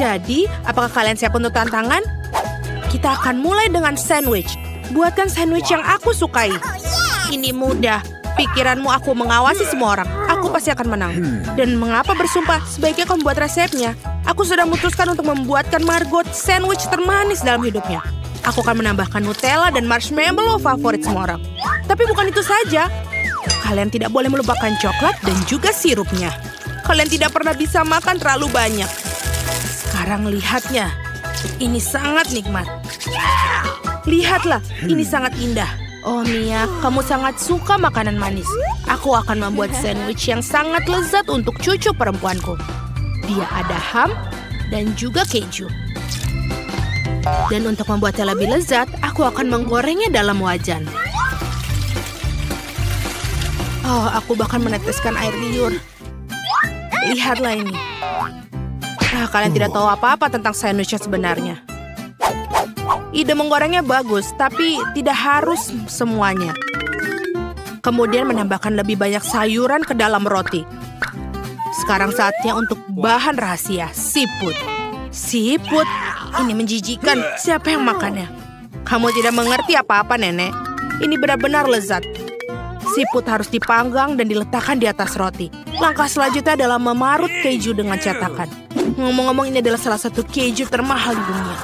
Jadi, apakah kalian siap untuk tantangan? Kita akan mulai dengan sandwich. Buatkan sandwich yang aku sukai. Ini mudah. Pikiranmu aku mengawasi semua orang. Aku pasti akan menang. Dan mengapa bersumpah? Sebaiknya kamu buat resepnya. Aku sudah memutuskan untuk membuatkan Margot sandwich termanis dalam hidupnya. Aku akan menambahkan Nutella dan marshmallow favorit semua orang. Tapi bukan itu saja. Kalian tidak boleh melupakan coklat dan juga sirupnya. Kalian tidak pernah bisa makan terlalu banyak. Sekarang lihatnya. Ini sangat nikmat. Lihatlah, ini sangat indah. Oh Mia, kamu sangat suka makanan manis. Aku akan membuat sandwich yang sangat lezat untuk cucu perempuanku. Dia ada ham dan juga keju. Dan untuk membuatnya lebih lezat, aku akan menggorengnya dalam wajan. Oh, aku bahkan meneteskan air liur. Lihatlah ini. Kalian tidak tahu apa-apa tentang sandwich yang sebenarnya. Ide menggorengnya bagus, tapi tidak harus semuanya. Kemudian menambahkan lebih banyak sayuran ke dalam roti. Sekarang saatnya untuk bahan rahasia, siput. Siput? Ini menjijikan. Siapa yang makannya? Kamu tidak mengerti apa-apa, Nenek. Ini benar-benar lezat. Siput harus dipanggang dan diletakkan di atas roti. Langkah selanjutnya adalah memarut keju dengan cetakan. Ngomong-ngomong, ini adalah salah satu keju termahal di dunia.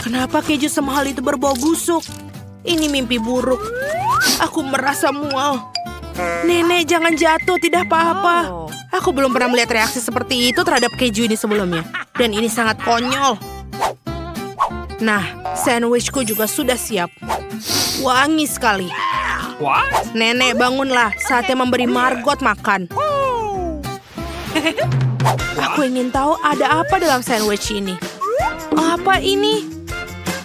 Kenapa keju semahal itu berbau busuk? Ini mimpi buruk. Aku merasa mual. Nenek, jangan jatuh, tidak apa-apa. Aku belum pernah melihat reaksi seperti itu terhadap keju ini sebelumnya. Dan ini sangat konyol. Nah, sandwichku juga sudah siap. Wangi sekali. Nenek, bangunlah. Saatnya memberi Margot makan. Aku ingin tahu ada apa dalam sandwich ini. Apa ini?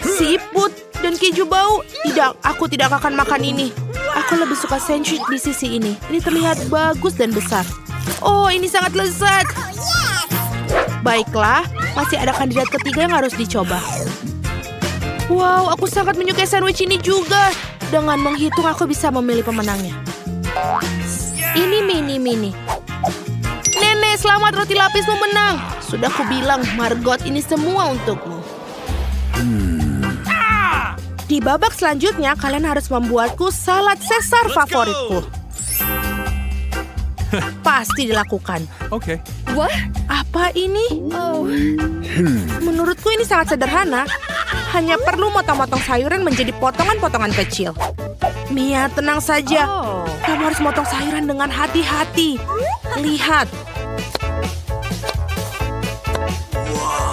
Siput dan keju bau? Tidak, aku tidak akan makan ini. Aku lebih suka sandwich di sisi ini. Ini terlihat bagus dan besar. Oh, ini sangat lezat. Baiklah, masih ada kandidat ketiga yang harus dicoba. Wow, aku sangat menyukai sandwich ini juga. Dengan menghitung, aku bisa memilih pemenangnya. Ini mini. Nenek, selamat, roti lapismu menang. Sudah kubilang, Margot, ini semua untukmu. Di babak selanjutnya, kalian harus membuatku salad Caesar favoritku. Pasti dilakukan. Oke. Wah, apa ini? Menurutku ini sangat sederhana. Hanya perlu motong-motong sayuran menjadi potongan-potongan kecil. Mia, tenang saja. Kamu harus motong sayuran dengan hati-hati. Lihat.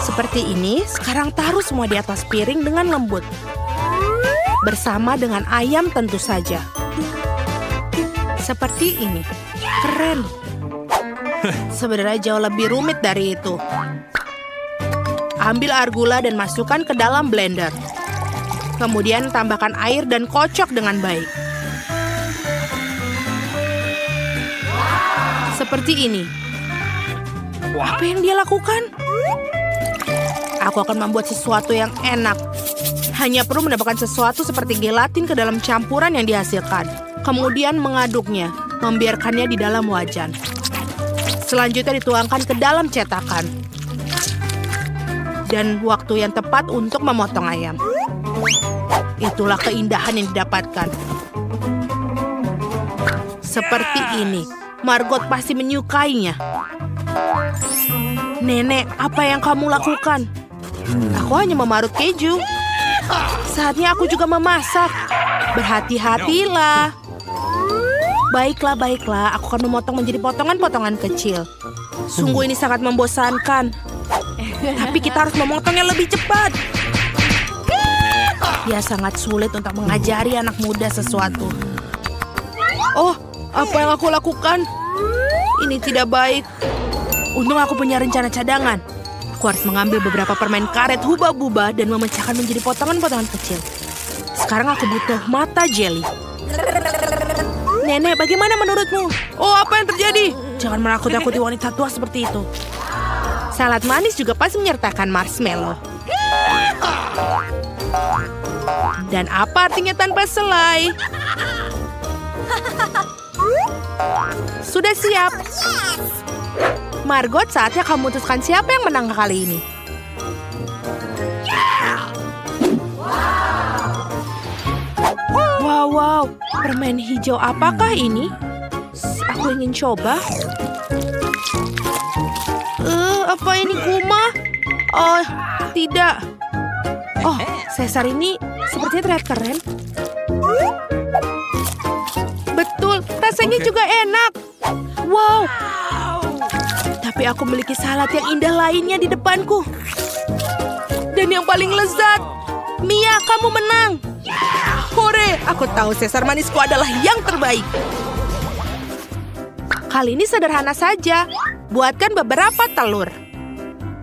Seperti ini, sekarang taruh semua di atas piring dengan lembut. Bersama dengan ayam tentu saja. Seperti ini. Keren. Sebenarnya jauh lebih rumit dari itu. Ambil air gula dan masukkan ke dalam blender. Kemudian tambahkan air dan kocok dengan baik. Seperti ini. Apa yang dia lakukan? Aku akan membuat sesuatu yang enak. Hanya perlu menambahkan sesuatu seperti gelatin ke dalam campuran yang dihasilkan. Kemudian mengaduknya, membiarkannya di dalam wajan. Selanjutnya dituangkan ke dalam cetakan. Dan waktu yang tepat untuk memotong ayam. Itulah keindahan yang didapatkan. Seperti ini. Margot pasti menyukainya. Nenek, apa yang kamu lakukan? Aku hanya memarut keju. Saatnya aku juga memasak. Berhati-hatilah. Baiklah. Aku akan memotong menjadi potongan-potongan kecil. Sungguh ini sangat membosankan. Tapi kita harus memotongnya lebih cepat. Ya, sangat sulit untuk mengajari anak muda sesuatu. Oh, apa yang aku lakukan? Ini tidak baik. Untung aku punya rencana cadangan. Aku harus mengambil beberapa permen karet hubah-bubah dan memecahkan menjadi potongan-potongan kecil. Sekarang aku butuh mata jelly. Nenek, bagaimana menurutmu? Oh, apa yang terjadi? Jangan menakut-nakuti wanita tua seperti itu. Salad manis juga pasti menyertakan marshmallow. Dan apa artinya tanpa selai? Sudah siap. Margot, saatnya kamu memutuskan siapa yang menang kali ini. Wow, permen hijau apakah ini? Aku ingin coba. Apa ini guma? Oh, tidak. Oh, Caesar ini sepertinya terlihat keren. Betul, rasanya juga enak. Wow. Tapi aku memiliki salad yang indah lainnya di depanku. Dan yang paling lezat. Mia, kamu menang. Hore, aku tahu Caesar manisku adalah yang terbaik. Kali ini sederhana saja. Buatkan beberapa telur.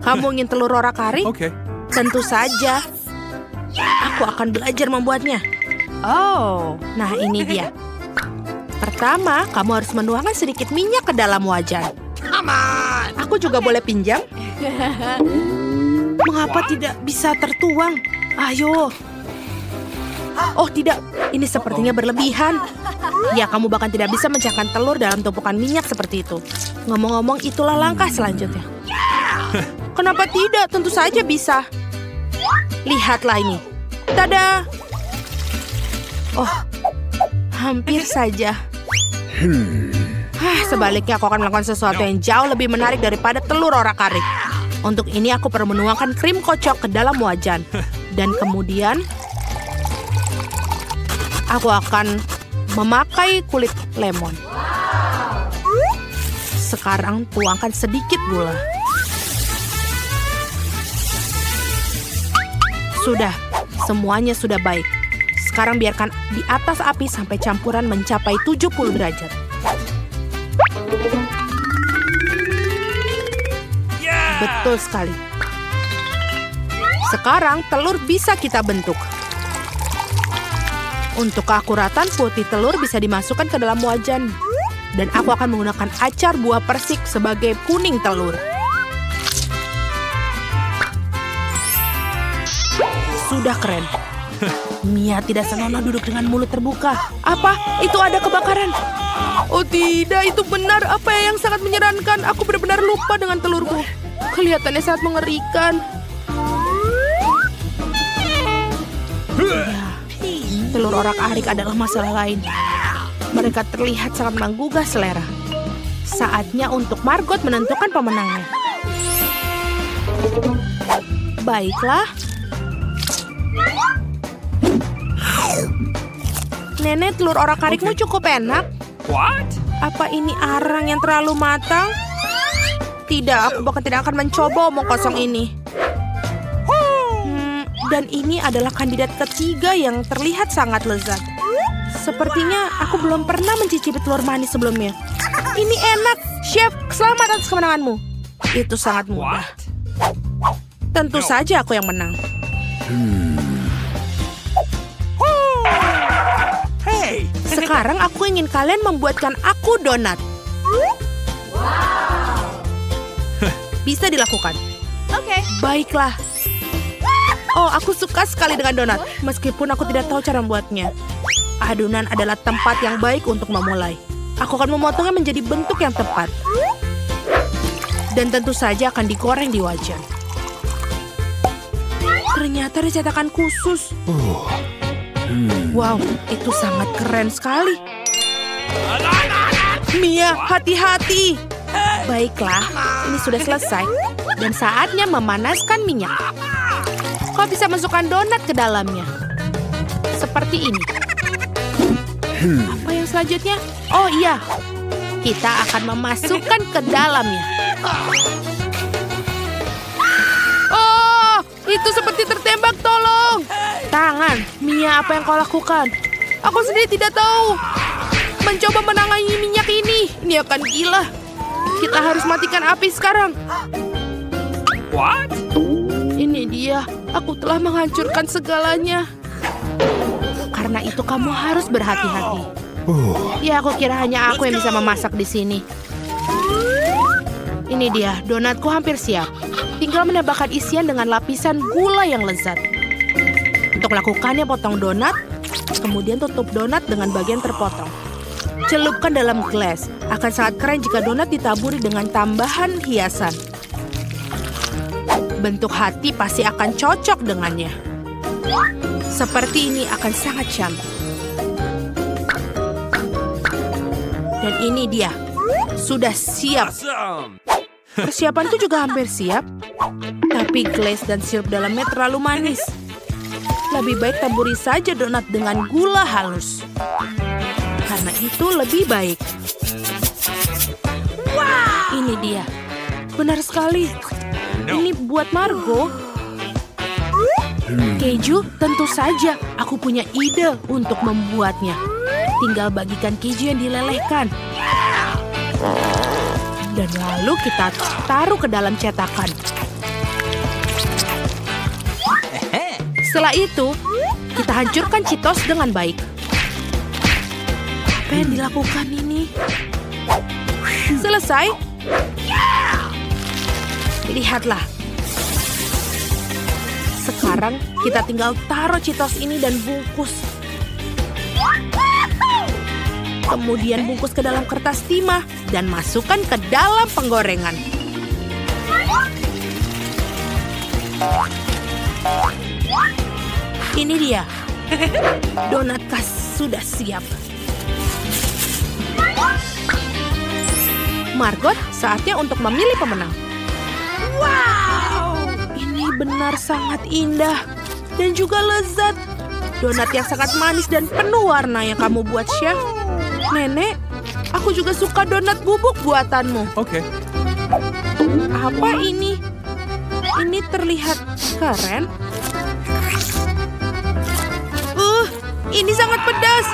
Kamu ingin telur orak-arik? Oke. Tentu saja. Aku akan belajar membuatnya. Oh, nah ini dia. Pertama, kamu harus menuangkan sedikit minyak ke dalam wajan. Aku juga boleh pinjam? Mengapa tidak bisa tertuang? Ayo. Oh tidak, ini sepertinya berlebihan. Ya, kamu bahkan tidak bisa mencahkan telur dalam tumpukan minyak seperti itu. Ngomong-ngomong, itulah langkah selanjutnya. Kenapa tidak? Tentu saja bisa. Lihatlah ini. Tada! Oh, hampir saja. Sebaliknya aku akan melakukan sesuatu yang jauh lebih menarik daripada telur orak-arik. Untuk ini aku perlu menuangkan krim kocok ke dalam wajan. Dan kemudian aku akan memakai kulit lemon. Sekarang tuangkan sedikit gula. Sudah, semuanya sudah baik. Sekarang biarkan di atas api sampai campuran mencapai 70 derajat. Betul sekali. Sekarang telur bisa kita bentuk. Untuk keakuratan, putih telur bisa dimasukkan ke dalam wajan. Dan aku akan menggunakan acar buah persik sebagai kuning telur. Sudah keren. Mia tidak senonoh duduk dengan mulut terbuka. Apa? Itu ada kebakaran. Oh tidak, itu benar. Apa yang sangat menyeramkan. Aku benar-benar lupa dengan telurku. Kelihatannya sangat mengerikan. Ya, telur orak-arik adalah masalah lain. Mereka terlihat sangat menggugah selera. Saatnya untuk Margot menentukan pemenangnya. Baiklah. Nenek, telur orak-arikmu cukup enak. What? Apa ini arang yang terlalu matang? Tidak, aku bahkan tidak akan mencoba omong kosong ini. Dan ini adalah kandidat ketiga yang terlihat sangat lezat. Sepertinya aku belum pernah mencicipi telur manis sebelumnya. Ini enak. Chef, selamat atas kemenanganmu. Itu sangat mudah. Tentu saja aku yang menang. Sekarang aku ingin kalian membuatkan aku donat. Bisa dilakukan. Oke. Baiklah. Oh, aku suka sekali dengan donat. Meskipun aku tidak tahu cara membuatnya. Adonan adalah tempat yang baik untuk memulai. Aku akan memotongnya menjadi bentuk yang tepat. Dan tentu saja akan digoreng di wajan. Ternyata ada cetakan khusus. Wow, itu sangat keren sekali. Mia, hati-hati. Baiklah, ini sudah selesai. Dan saatnya memanaskan minyak. Kau bisa masukkan donat ke dalamnya. Seperti ini. Apa yang selanjutnya? Oh iya, kita akan memasukkan ke dalamnya. Oh, itu seperti tertembak, tolong. Tangan, Mia, apa yang kau lakukan? Aku sendiri tidak tahu. Mencoba menangani minyak ini akan gila. Kita harus matikan api sekarang. What? Ini dia, aku telah menghancurkan segalanya. Karena itu kamu harus berhati-hati. Ya, aku kira hanya aku yang bisa memasak di sini. Ini dia, donatku hampir siap. Tinggal menambahkan isian dengan lapisan gula yang lezat. Untuk melakukannya, potong donat, kemudian tutup donat dengan bagian terpotong. Celupkan dalam gelas. Akan sangat keren jika donat ditaburi dengan tambahan hiasan. Bentuk hati pasti akan cocok dengannya. Seperti ini akan sangat cantik. Dan ini dia. Sudah siap. Awesome. Persiapanku juga hampir siap. Tapi glaze dan sirup dalamnya terlalu manis. Lebih baik taburi saja donat dengan gula halus. Karena itu lebih baik. Wow! Ini dia. Benar sekali. Ini buat Margo. Keju, tentu saja. Aku punya ide untuk membuatnya. Tinggal bagikan keju yang dilelehkan. Dan lalu kita taruh ke dalam cetakan. Setelah itu, kita hancurkan Cheetos dengan baik. Apa yang dilakukan ini? Selesai? Lihatlah. Sekarang kita tinggal taruh Cheetos ini dan bungkus. Kemudian bungkus ke dalam kertas timah dan masukkan ke dalam penggorengan. Ini dia. Donat khas sudah siap. Margot, saatnya untuk memilih pemenang. Wow! Ini benar sangat indah dan juga lezat. Donat yang sangat manis dan penuh warna yang kamu buat, Chef. Nenek, aku juga suka donat bubuk buatanmu. Oke. Apa ini? Ini terlihat keren. Ini sangat pedas.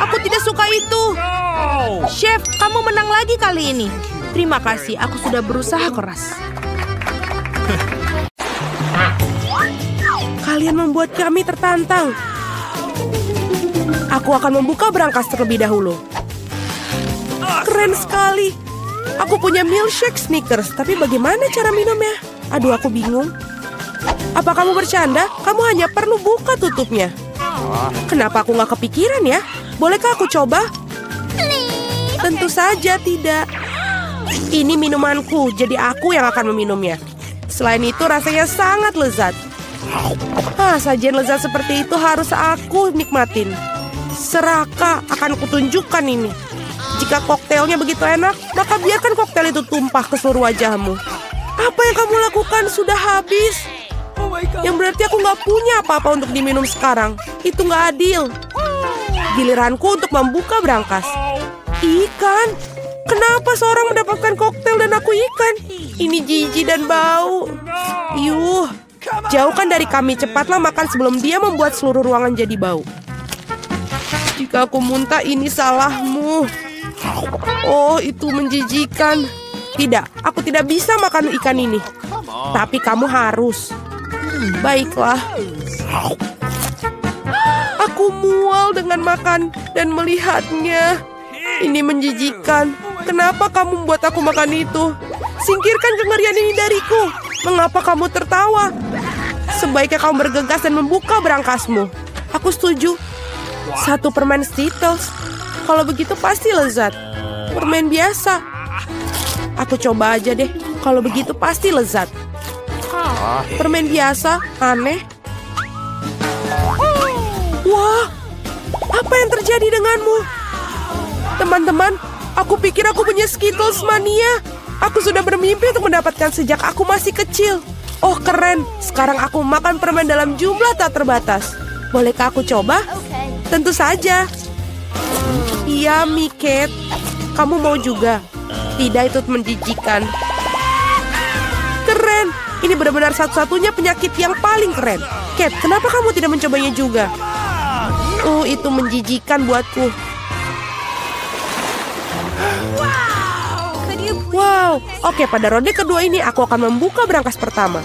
Aku tidak suka itu. No. Chef, kamu menang lagi kali ini. Terima kasih, aku sudah berusaha keras. Kalian membuat kami tertantang. Aku akan membuka berangkas terlebih dahulu. Keren sekali. Aku punya milkshake Snickers, tapi bagaimana cara minumnya? Aduh, aku bingung. Apa kamu bercanda? Kamu hanya perlu buka tutupnya. Kenapa aku nggak kepikiran ya? Bolehkah aku coba? Tentu saja tidak. Ini minumanku, jadi aku yang akan meminumnya. Selain itu rasanya sangat lezat. Sajian lezat seperti itu harus aku nikmatin. Seraka akan kutunjukkan ini. Jika koktailnya begitu enak, maka biarkan koktail itu tumpah ke seluruh wajahmu. Apa yang kamu lakukan sudah habis. Yang berarti aku nggak punya apa-apa untuk diminum sekarang. Itu nggak adil. Giliranku untuk membuka berangkas. Ikan? Kenapa seorang mendapatkan koktail dan aku ikan? Ini jijik dan bau. Yuh, jauhkan dari kami. Cepatlah makan sebelum dia membuat seluruh ruangan jadi bau. Jika aku muntah, ini salahmu. Oh, itu menjijikan. Tidak, aku tidak bisa makan ikan ini. Tapi kamu harus. Baiklah. Aku mual dengan makan dan melihatnya. Ini menjijikan. Kenapa kamu membuat aku makan itu? Singkirkan kengerian ini dariku. Mengapa kamu tertawa? Sebaiknya kamu bergegas dan membuka berangkasmu. Aku setuju. 1 permen Skittles. Kalau begitu pasti lezat. Permen biasa. Aku coba aja deh. Kalau begitu pasti lezat. Permen biasa, aneh. Wah, apa yang terjadi denganmu? Teman-teman, aku pikir aku punya Skittles mania. Aku sudah bermimpi untuk mendapatkan sejak aku masih kecil. Oh, keren. Sekarang aku makan permen dalam jumlah tak terbatas. Bolehkah aku coba? Tentu saja. Iya, Miket. Kamu mau juga? Tidak, itu menjijikan. Keren. Ini benar-benar satu-satunya penyakit yang paling keren. Cat, kenapa kamu tidak mencobanya juga? Itu menjijikan buatku. Wow. Oke, pada ronde kedua ini aku akan membuka berangkas pertama.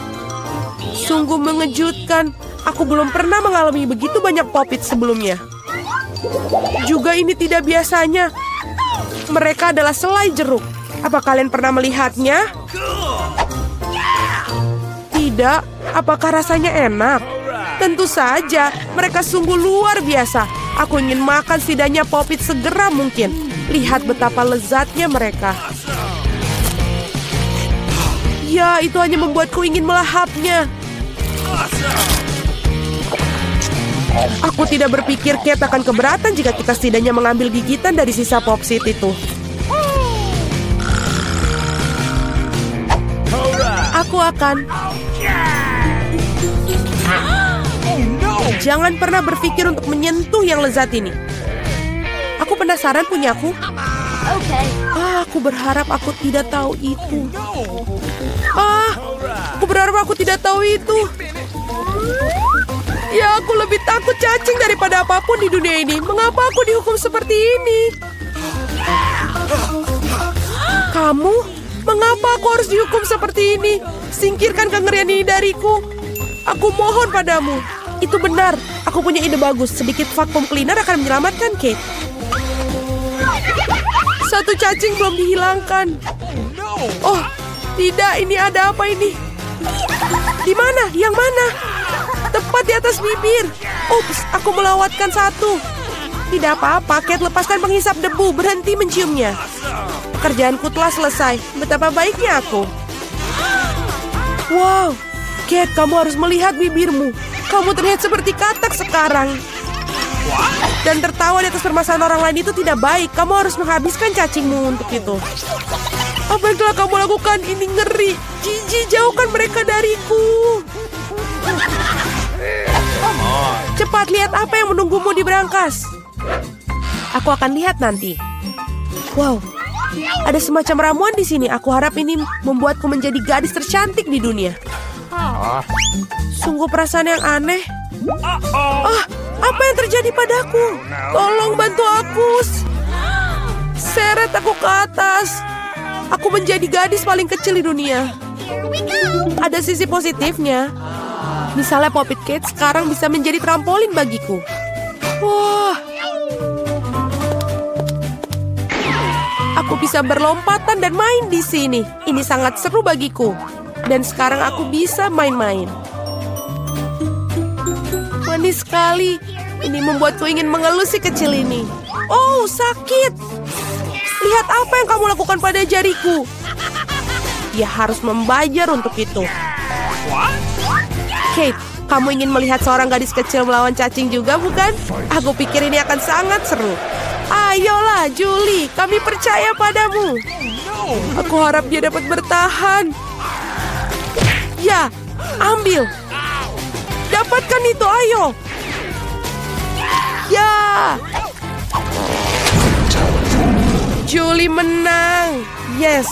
Sungguh mengejutkan. Aku belum pernah mengalami begitu banyak popit sebelumnya. Juga ini tidak biasanya. Mereka adalah selai jeruk. Apa kalian pernah melihatnya? Tidak. Apakah rasanya enak? Tentu saja. Mereka sungguh luar biasa. Aku ingin makan setidaknya popit segera mungkin. Lihat betapa lezatnya mereka. Ya, itu hanya membuatku ingin melahapnya. Aku tidak berpikir Kate akan keberatan jika kita setidaknya mengambil gigitan dari sisa Popsit itu. Aku akan... Jangan pernah berpikir untuk menyentuh yang lezat ini. Aku penasaran punyaku. Aku berharap aku tidak tahu itu. Aku berharap aku tidak tahu itu. Ya, aku lebih takut cacing daripada apapun di dunia ini. Mengapa aku dihukum seperti ini? Kamu? Mengapa aku harus dihukum seperti ini? Singkirkan kengerian ini dariku. Aku mohon padamu. Itu benar. Aku punya ide bagus. Sedikit vacuum cleaner akan menyelamatkan Kate. Satu cacing belum dihilangkan. Oh, tidak. Ini ada apa ini? Di mana? Yang mana? Tepat di atas bibir. Ups, aku melewatkan satu. Tidak apa-apa, Kate, lepaskan penghisap debu. Berhenti menciumnya. Pekerjaanku telah selesai. Betapa baiknya aku. Wow, Kate, kamu harus melihat bibirmu. Kamu terlihat seperti katak sekarang. Dan tertawa di atas permasalahan orang lain itu tidak baik. Kamu harus menghabiskan cacingmu untuk itu. Apa yang telah kamu lakukan? Ini ngeri. Jijik, jauhkan mereka dariku. Cepat, lihat apa yang menunggumu di berangkas. Aku akan lihat nanti. Wow, ada semacam ramuan di sini. Aku harap ini membuatku menjadi gadis tercantik di dunia. Sungguh perasaan yang aneh. Apa yang terjadi padaku? Tolong bantu aku. Seret aku ke atas. Aku menjadi gadis paling kecil di dunia. Ada sisi positifnya. Misalnya Poppet Kate sekarang bisa menjadi trampolin bagiku. Wah. Aku bisa berlompatan dan main di sini. Ini sangat seru bagiku. Dan sekarang aku bisa main-main. Manis sekali. Ini membuatku ingin mengelus si kecil ini. Oh, sakit. Lihat apa yang kamu lakukan pada jariku. Dia harus membayar untuk itu. Kate, kamu ingin melihat seorang gadis kecil melawan cacing juga, bukan? Aku pikir ini akan sangat seru. Ayolah, Julie, kami percaya padamu. Aku harap dia dapat bertahan. Ya, ambil. Dapatkan itu, ayo. Ya. Julie menang. Yes.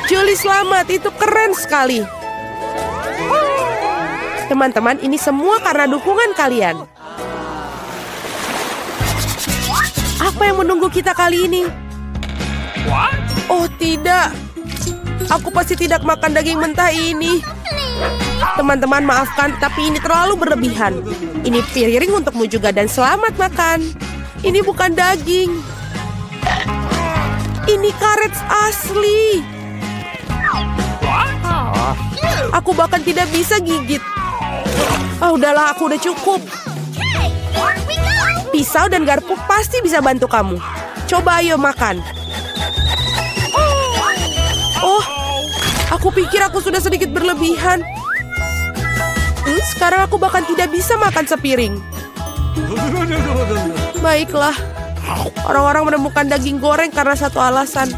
Julie selamat, itu keren sekali. Teman-teman, ini semua karena dukungan kalian. Apa yang menunggu kita kali ini? Oh, tidak. Aku pasti tidak makan daging mentah ini. Teman-teman, maafkan, tapi ini terlalu berlebihan. Ini piring untukmu juga dan selamat makan. Ini bukan daging. Ini karet asli. Aku bahkan tidak bisa gigit. Udahlah, aku udah cukup. Pisau dan garpu pasti bisa bantu kamu. Coba ayo makan. Oh, aku pikir aku sudah sedikit berlebihan. Sekarang aku bahkan tidak bisa makan sepiring. Baiklah. Orang-orang menemukan daging goreng karena satu alasan.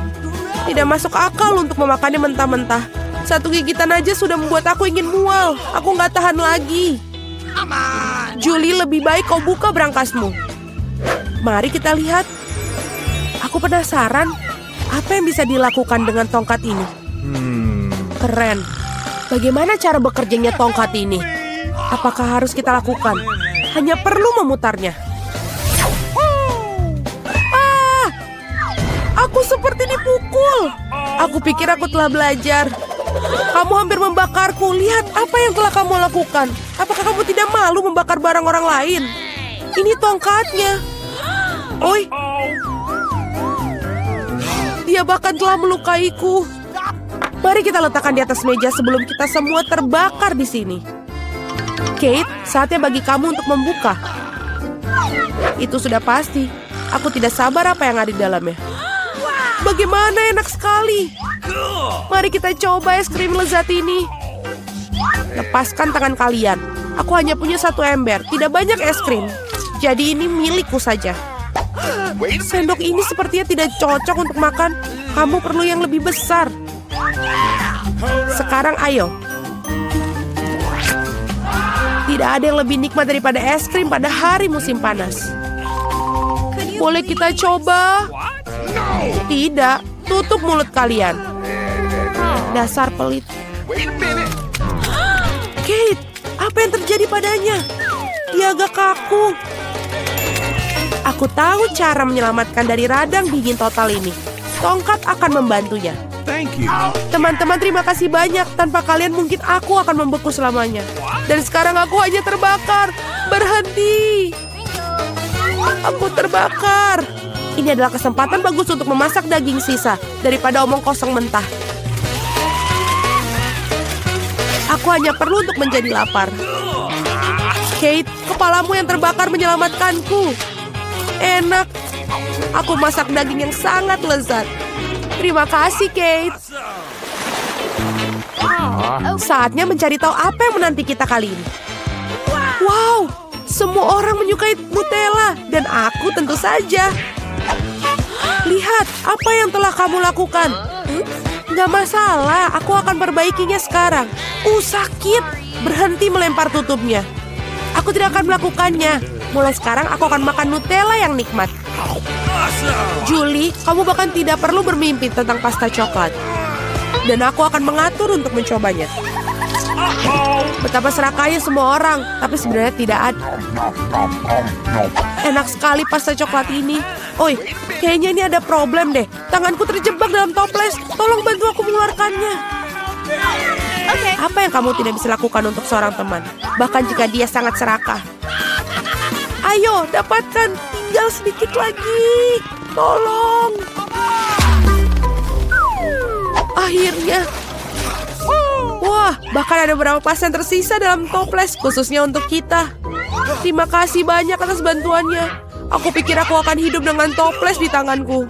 Tidak masuk akal untuk memakannya mentah-mentah. Satu gigitan aja sudah membuat aku ingin mual. Aku nggak tahan lagi. Julie, lebih baik kau buka berangkasmu. Mari kita lihat. Aku penasaran. Apa yang bisa dilakukan dengan tongkat ini? Keren. Bagaimana cara bekerjanya tongkat ini? Apakah harus kita lakukan? Hanya perlu memutarnya. Aku seperti dipukul. Aku pikir aku telah belajar. Kamu hampir membakarku. Lihat apa yang telah kamu lakukan. Apakah kamu tidak malu membakar barang orang lain? Ini tongkatnya. Oi. Dia bahkan telah melukaiku. Mari kita letakkan di atas meja sebelum kita semua terbakar di sini. Kate, saatnya bagi kamu untuk membuka. Itu sudah pasti. Aku tidak sabar apa yang ada di dalamnya. Bagaimana enak sekali. Mari kita coba es krim lezat ini. Lepaskan tangan kalian. Aku hanya punya 1 ember, tidak banyak es krim. Jadi ini milikku saja. Sendok ini sepertinya tidak cocok untuk makan. Kamu perlu yang lebih besar. Sekarang ayo. Tidak ada yang lebih nikmat daripada es krim pada hari musim panas. Boleh kita coba? Tidak, tutup mulut kalian. Dasar pelit. Kate, apa yang terjadi padanya? Dia agak kaku. Aku tahu cara menyelamatkan dari radang dingin total ini. Tongkat akan membantunya. Thank you. Teman-teman, terima kasih banyak. Tanpa kalian mungkin aku akan membeku selamanya. Dan sekarang aku hanya terbakar. Berhenti. Aku terbakar. Ini adalah kesempatan bagus untuk memasak daging sisa daripada omong kosong mentah. Aku hanya perlu untuk menjadi lapar. Kate, kepalamu yang terbakar menyelamatkanku. Enak. Aku masak daging yang sangat lezat. Terima kasih, Kate. Saatnya mencari tahu apa yang menanti kita kali ini. Wow, semua orang menyukai Nutella. Dan aku tentu saja. Lihat, apa yang telah kamu lakukan? Nggak masalah, aku akan perbaikinya sekarang. Sakit. Berhenti melempar tutupnya. Aku tidak akan melakukannya. Mulai sekarang aku akan makan Nutella yang nikmat. Julie, kamu bahkan tidak perlu bermimpi tentang pasta coklat. Dan aku akan mengatur untuk mencobanya. Betapa serakahnya semua orang, tapi sebenarnya tidak ada. Enak sekali pasta coklat ini. Oi, kayaknya ini ada problem deh. Tanganku terjebak dalam toples. Tolong bantu aku mengeluarkannya. Apa yang kamu tidak bisa lakukan untuk seorang teman? Bahkan jika dia sangat serakah. Ayo, dapatkan. Tinggal sedikit lagi. Tolong. Akhirnya. Wah, bahkan ada beberapa pasien tersisa dalam toples, khususnya untuk kita. Terima kasih banyak atas bantuannya. Aku pikir aku akan hidup dengan toples di tanganku.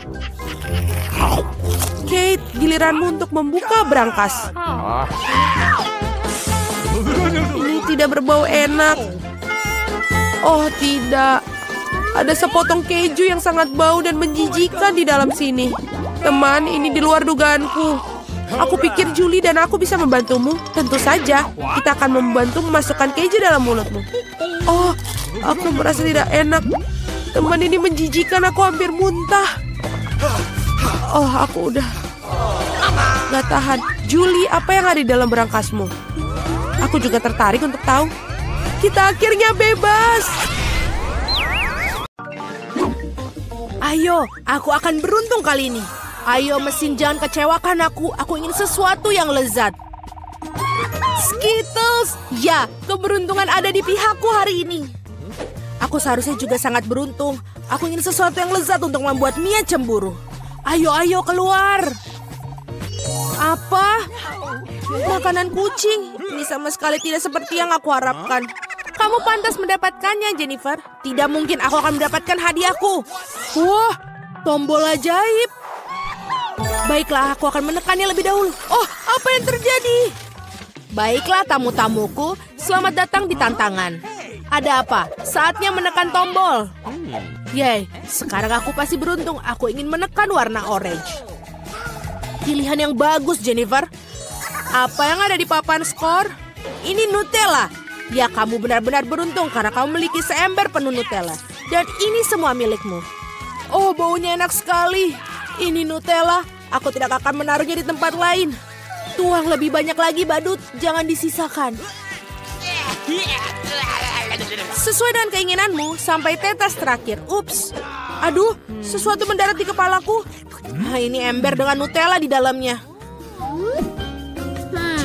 Kate, giliranmu untuk membuka berangkas. Ini tidak berbau enak. Oh, tidak. Ada sepotong keju yang sangat bau dan menjijikan di dalam sini. Teman, ini di luar dugaanku. Aku pikir Julie dan aku bisa membantumu. Tentu saja, kita akan membantu memasukkan keju dalam mulutmu. Oh, aku merasa tidak enak. Teman, ini menjijikan, aku hampir muntah. Oh, aku udah gak tahan. Julie, apa yang ada di dalam berangkasmu? Aku juga tertarik untuk tahu. Kita akhirnya bebas. Ayo, aku akan beruntung kali ini. Ayo mesin, jangan kecewakan aku. Aku ingin sesuatu yang lezat. Skittles! Ya, keberuntungan ada di pihakku hari ini. Aku seharusnya juga sangat beruntung. Aku ingin sesuatu yang lezat untuk membuat Mia cemburu. Ayo, ayo keluar. Apa? Makanan kucing. Ini sama sekali tidak seperti yang aku harapkan. Kamu pantas mendapatkannya, Jennifer. Tidak mungkin aku akan mendapatkan hadiahku. Wah, tombol ajaib. Baiklah, aku akan menekannya lebih dahulu. Oh, apa yang terjadi? Baiklah, tamu-tamuku. Selamat datang di tantangan. Ada apa? Saatnya menekan tombol. Yay, sekarang aku pasti beruntung. Aku ingin menekan warna orange. Pilihan yang bagus, Jennifer. Apa yang ada di papan skor? Ini Nutella. Ya, kamu benar-benar beruntung karena kamu memiliki seember penuh Nutella. Dan ini semua milikmu. Oh, baunya enak sekali. Ini Nutella. Aku tidak akan menaruhnya di tempat lain. Tuang lebih banyak lagi, badut. Jangan disisakan. Sesuai dengan keinginanmu, sampai tetes terakhir. Ups. Aduh, sesuatu mendarat di kepalaku. Nah, ini ember dengan Nutella di dalamnya.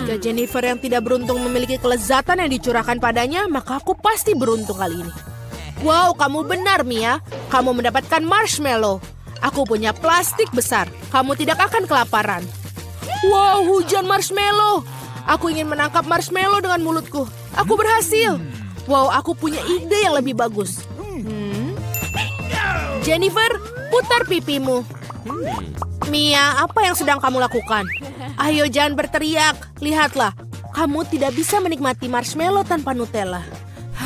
Jika Jennifer yang tidak beruntung memiliki kelezatan yang dicurahkan padanya, maka aku pasti beruntung kali ini. Wow, kamu benar, Mia. Kamu mendapatkan marshmallow. Aku punya plastik besar. Kamu tidak akan kelaparan. Wow, hujan marshmallow. Aku ingin menangkap marshmallow dengan mulutku. Aku berhasil. Wow, aku punya ide yang lebih bagus. Jennifer, putar pipimu. Mia, apa yang sedang kamu lakukan? Ayo jangan berteriak. Lihatlah, kamu tidak bisa menikmati marshmallow tanpa Nutella.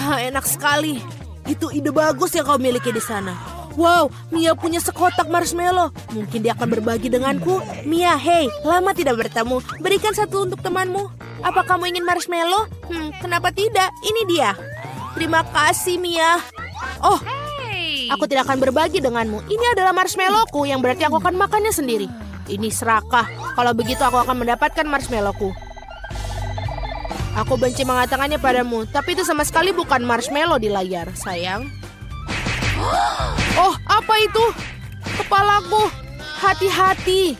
Enak sekali. Itu ide bagus yang kau miliki di sana. Wow, Mia punya sekotak marshmallow. Mungkin dia akan berbagi denganku. Mia, hey, lama tidak bertemu. Berikan satu untuk temanmu. Apa kamu ingin marshmallow? Kenapa tidak? Ini dia. Terima kasih, Mia. Oh, aku tidak akan berbagi denganmu. Ini adalah marshmallowku yang berarti aku akan makannya sendiri. Ini serakah. Kalau begitu aku akan mendapatkan marshmallowku. Aku benci mengatakannya padamu, tapi itu sama sekali bukan marshmallow di layar, sayang. Oh, apa itu? Kepalaku. Hati-hati.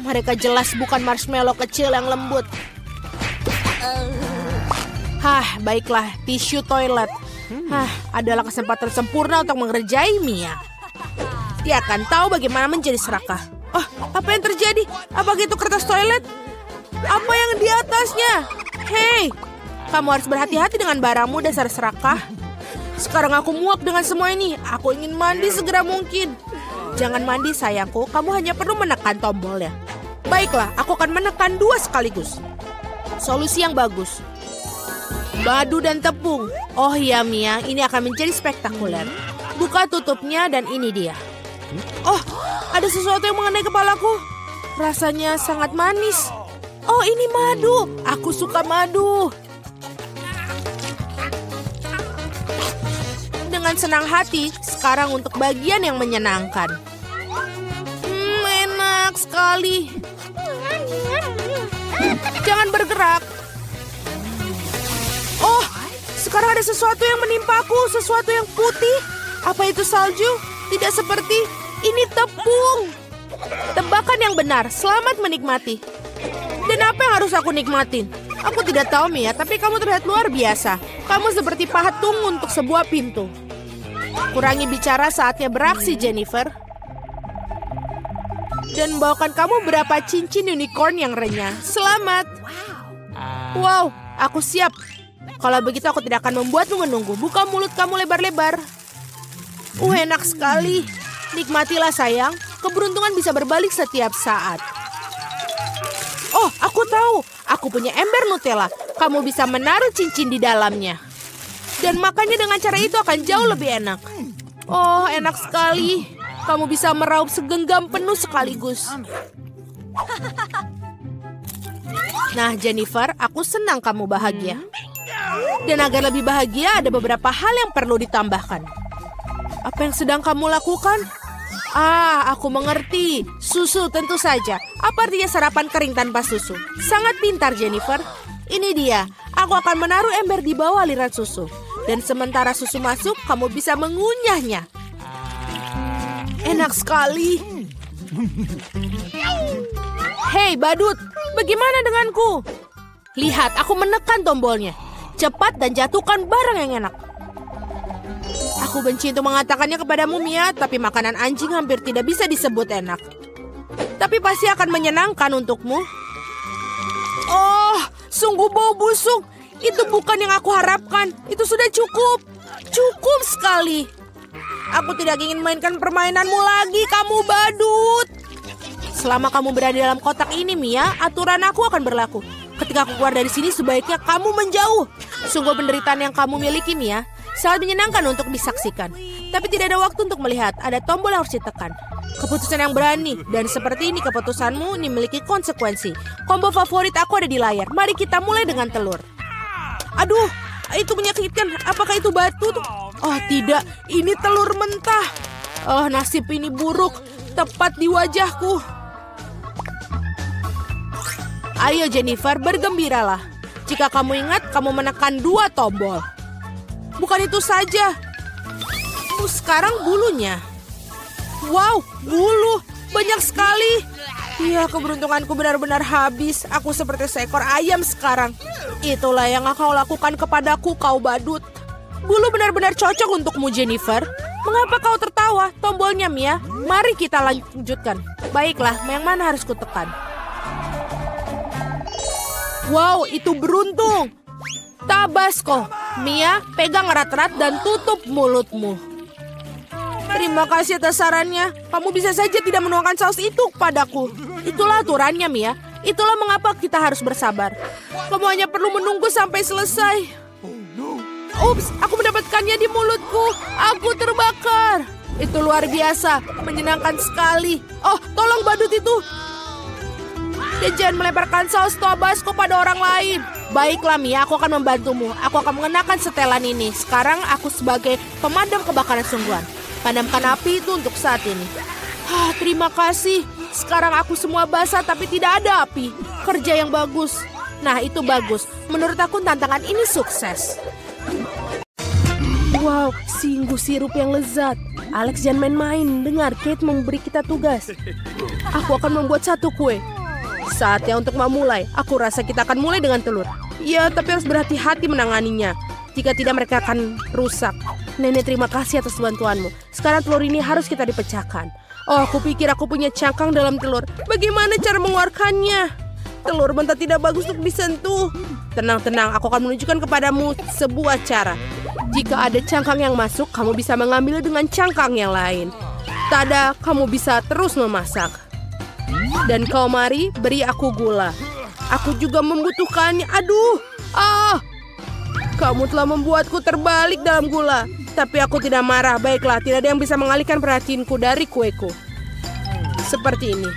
Mereka jelas bukan marshmallow kecil yang lembut. Baiklah, tisu toilet. Adalah kesempatan sempurna untuk mengerjai Mia. Dia akan tahu bagaimana menjadi serakah. Oh, apa yang terjadi? Apa itu kertas toilet? Apa yang di atasnya? Hei, kamu harus berhati-hati dengan barangmu, dasar serakah. Sekarang aku muak dengan semua ini. Aku ingin mandi segera mungkin. Jangan mandi sayangku, kamu hanya perlu menekan tombolnya. Baiklah, aku akan menekan 2 sekaligus. Solusi yang bagus. Madu dan tepung. Oh ya Mia, ini akan menjadi spektakuler. Buka tutupnya dan ini dia. Oh, ada sesuatu yang mengenai kepalaku. Rasanya sangat manis. Oh, ini madu. Aku suka madu. Dengan senang hati, sekarang untuk bagian yang menyenangkan. Enak sekali. Jangan bergerak. Oh, sekarang ada sesuatu yang menimpaku, sesuatu yang putih. Apa itu salju? Tidak seperti ini tepung. Tebakan yang benar, selamat menikmati. Dan apa yang harus aku nikmatin? Aku tidak tahu Mia, tapi kamu terlihat luar biasa. Kamu seperti patung untuk sebuah pintu. Kurangi bicara, saatnya beraksi Jennifer. Dan bawakan kamu berapa cincin unicorn yang renyah. Selamat. Wow, aku siap. Kalau begitu aku tidak akan membuatmu menunggu. Buka mulut kamu lebar-lebar. Enak sekali. Nikmatilah sayang. Keberuntungan bisa berbalik setiap saat. Oh, aku tahu. Aku punya ember Nutella. Kamu bisa menaruh cincin di dalamnya. Dan makannya dengan cara itu akan jauh lebih enak. Oh, enak sekali. Kamu bisa meraup segenggam penuh sekaligus. Nah, Jennifer, aku senang kamu bahagia. Dan agar lebih bahagia, ada beberapa hal yang perlu ditambahkan. Apa yang sedang kamu lakukan? Aku mengerti. Susu tentu saja. Apa artinya sarapan kering tanpa susu? Sangat pintar, Jennifer. Ini dia. Aku akan menaruh ember di bawah aliran susu. Dan sementara susu masuk, kamu bisa mengunyahnya. Enak sekali. Hei, badut. Bagaimana denganku? Lihat, aku menekan tombolnya. Cepat dan jatuhkan barang yang enak. Aku benci untuk mengatakannya kepadamu, Mia, tapi makanan anjing hampir tidak bisa disebut enak. Tapi pasti akan menyenangkan untukmu. Oh, sungguh bau busuk. Itu bukan yang aku harapkan. Itu sudah cukup. Cukup sekali. Aku tidak ingin mainkan permainanmu lagi, kamu badut. Selama kamu berada dalam kotak ini, Mia, aturan aku akan berlaku. Ketika aku keluar dari sini, sebaiknya kamu menjauh. Sungguh penderitaan yang kamu miliki, Mia. Sangat menyenangkan untuk disaksikan. Tapi tidak ada waktu untuk melihat. Ada tombol yang harus ditekan. Keputusan yang berani. Dan seperti ini keputusanmu ini memiliki konsekuensi. Combo favorit aku ada di layar. Mari kita mulai dengan telur. Aduh, itu menyakitkan. Apakah itu batu? Oh tidak, ini telur mentah. Oh, nasib ini buruk. Tepat di wajahku. Ayo Jennifer, bergembiralah. Jika kamu ingat, kamu menekan 2 tombol. Bukan itu saja. Sekarang bulunya. Wow, bulu. Banyak sekali. Ya, keberuntunganku benar-benar habis. Aku seperti seekor ayam sekarang. Itulah yang kau lakukan kepadaku, kau badut. Bulu benar-benar cocok untukmu, Jennifer. Mengapa kau tertawa? Tombolnya, Mia. Mari kita lanjutkan. Baiklah, yang mana harus kutekan? Wow, itu beruntung. Tabasco. Mia, pegang erat-erat dan tutup mulutmu. Terima kasih atas sarannya. Kamu bisa saja tidak menuangkan saus itu padaku. Itulah aturannya, Mia. Itulah mengapa kita harus bersabar. Kamu hanya perlu menunggu sampai selesai. Ups, aku mendapatkannya di mulutku. Aku terbakar. Itu luar biasa, menyenangkan sekali. Oh, tolong badut itu. Dan jangan melemparkan saus tabasco pada orang lain. Baiklah Mia, aku akan membantumu. Aku akan mengenakan setelan ini. Sekarang aku sebagai pemadam kebakaran sungguhan. Padamkan api itu untuk saat ini. Terima kasih. Sekarang aku semua basah tapi tidak ada api. Kerja yang bagus. Nah, itu bagus. Menurut aku tantangan ini sukses. Wow, sungguh sirup yang lezat. Alex jangan main-main. Dengar, Kate memberi kita tugas. Aku akan membuat satu kue. Saatnya untuk memulai. Aku rasa kita akan mulai dengan telur. Ya, tapi harus berhati-hati menanganinya. Jika tidak, mereka akan rusak. Nenek, terima kasih atas bantuanmu. Sekarang telur ini harus kita dipecahkan. Oh, aku pikir aku punya cangkang dalam telur. Bagaimana cara mengeluarkannya? Telur mentah tidak bagus untuk disentuh. Tenang-tenang, aku akan menunjukkan kepadamu sebuah cara. Jika ada cangkang yang masuk, kamu bisa mengambil dengan cangkang yang lain. Tada, kamu bisa terus memasak. Dan kau mari, beri aku gula. Aku juga membutuhkannya. Aduh, kamu telah membuatku terbalik dalam gula. Tapi aku tidak marah. Baiklah, tidak ada yang bisa mengalihkan perhatianku dari kueku. Seperti ini.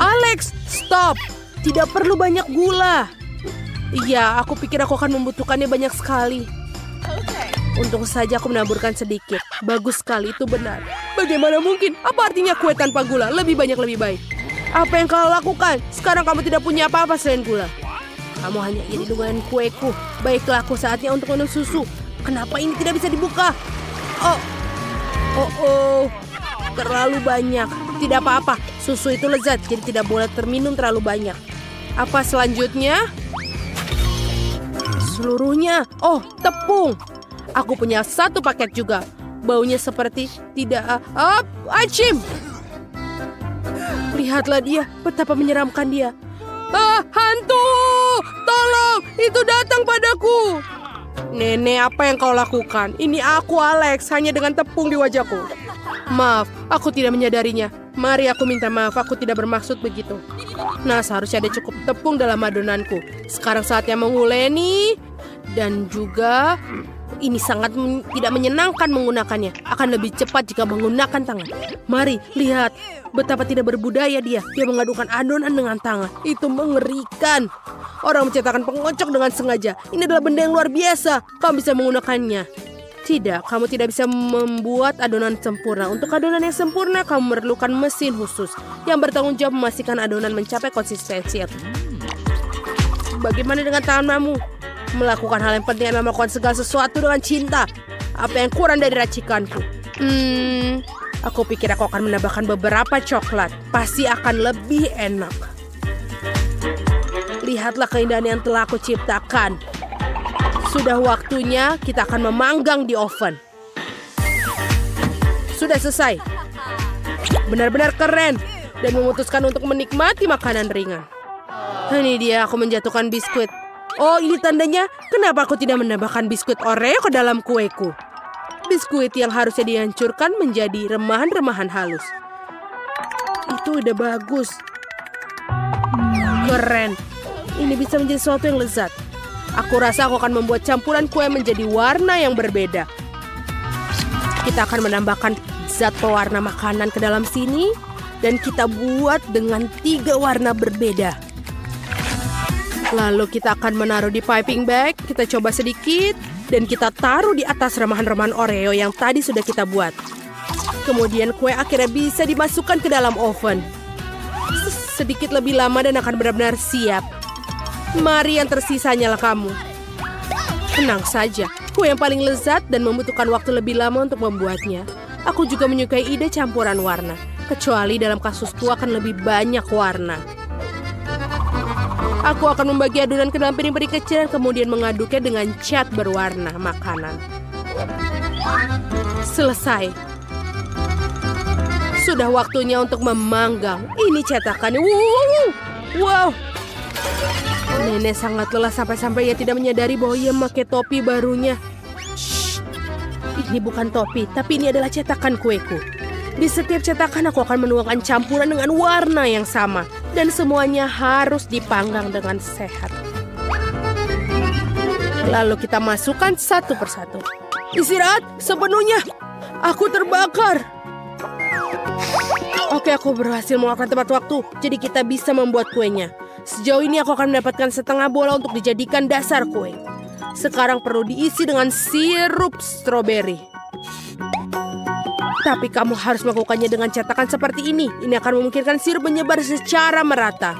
Alex, stop. Tidak perlu banyak gula. Iya, aku pikir aku akan membutuhkannya banyak sekali. Untung saja aku menaburkan sedikit. Bagus sekali, itu benar. Bagaimana mungkin? Apa artinya kue tanpa gula? Lebih banyak lebih baik. Apa yang kau lakukan? Sekarang kamu tidak punya apa-apa selain gula. Kamu hanya iri dengan kueku. Baiklah, aku saatnya untuk minum susu. Kenapa ini tidak bisa dibuka? Oh. Terlalu banyak. Tidak apa-apa. Susu itu lezat, jadi tidak boleh terminum terlalu banyak. Apa selanjutnya? Seluruhnya. Oh, tepung. Aku punya satu paket juga. Baunya seperti tidak... Acim! Lihatlah dia, betapa menyeramkan dia. Hantu! Tolong, itu datang padaku. Nenek, apa yang kau lakukan? Ini aku, Alex, hanya dengan tepung di wajahku. Maaf, aku tidak menyadarinya. Mari aku minta maaf, aku tidak bermaksud begitu. Nah, seharusnya ada cukup tepung dalam adonanku. Sekarang saatnya menguleni. Dan juga... Ini sangat tidak menyenangkan menggunakannya. Akan lebih cepat jika menggunakan tangan. Mari, lihat. Betapa tidak berbudaya dia. Dia mengadukan adonan dengan tangan. Itu mengerikan. Orang menciptakan pengocok dengan sengaja. Ini adalah benda yang luar biasa. Kamu bisa menggunakannya. Tidak, kamu tidak bisa membuat adonan sempurna. Untuk adonan yang sempurna, kamu memerlukan mesin khusus. Yang bertanggung jawab memastikan adonan mencapai konsistensi. Bagaimana dengan tanganmu? Melakukan hal yang penting adalah melakukan segala sesuatu dengan cinta. Apa yang kurang dari racikanku? Aku pikir aku akan menambahkan beberapa coklat. Pasti akan lebih enak. Lihatlah keindahan yang telah aku ciptakan. Sudah waktunya kita akan memanggang di oven. Sudah selesai. Benar-benar keren. Dan memutuskan untuk menikmati makanan ringan. Ini dia, aku menjatuhkan biskuit. Oh, ini tandanya kenapa aku tidak menambahkan biskuit Oreo ke dalam kueku. Biskuit yang harusnya dihancurkan menjadi remahan-remahan halus. Itu udah bagus. Keren. Ini bisa menjadi sesuatu yang lezat. Aku rasa aku akan membuat campuran kue menjadi warna yang berbeda. Kita akan menambahkan zat pewarna makanan ke dalam sini. Dan kita buat dengan 3 warna berbeda. Lalu kita akan menaruh di piping bag. Kita coba sedikit. Dan kita taruh di atas remahan-remahan Oreo yang tadi sudah kita buat. Kemudian kue akhirnya bisa dimasukkan ke dalam oven. Sedikit lebih lama dan akan benar-benar siap. Mari yang tersisa hanyalah kamu. Tenang saja. Kue yang paling lezat dan membutuhkan waktu lebih lama untuk membuatnya. Aku juga menyukai ide campuran warna. Kecuali dalam kasus itu akan lebih banyak warna. Aku akan membagi adonan ke dalam piring-piring kecil dan kemudian mengaduknya dengan cat berwarna makanan. Selesai. Sudah waktunya untuk memanggang. Ini cetakannya. Wow. Nenek sangat lelah sampai-sampai ia tidak menyadari bahwa ia memakai topi barunya. Shh. Ini bukan topi, tapi ini adalah cetakan kueku. Di setiap cetakan aku akan menuangkan campuran dengan warna yang sama. Dan semuanya harus dipanggang dengan sehat. Lalu kita masukkan satu persatu. Istirahat sepenuhnya. Aku terbakar. Oke, aku berhasil melakukan tepat waktu. Jadi kita bisa membuat kuenya. Sejauh ini aku akan mendapatkan setengah bola untuk dijadikan dasar kue. Sekarang perlu diisi dengan sirup stroberi. Tapi kamu harus melakukannya dengan cetakan seperti ini. Ini akan memungkinkan sirup menyebar secara merata.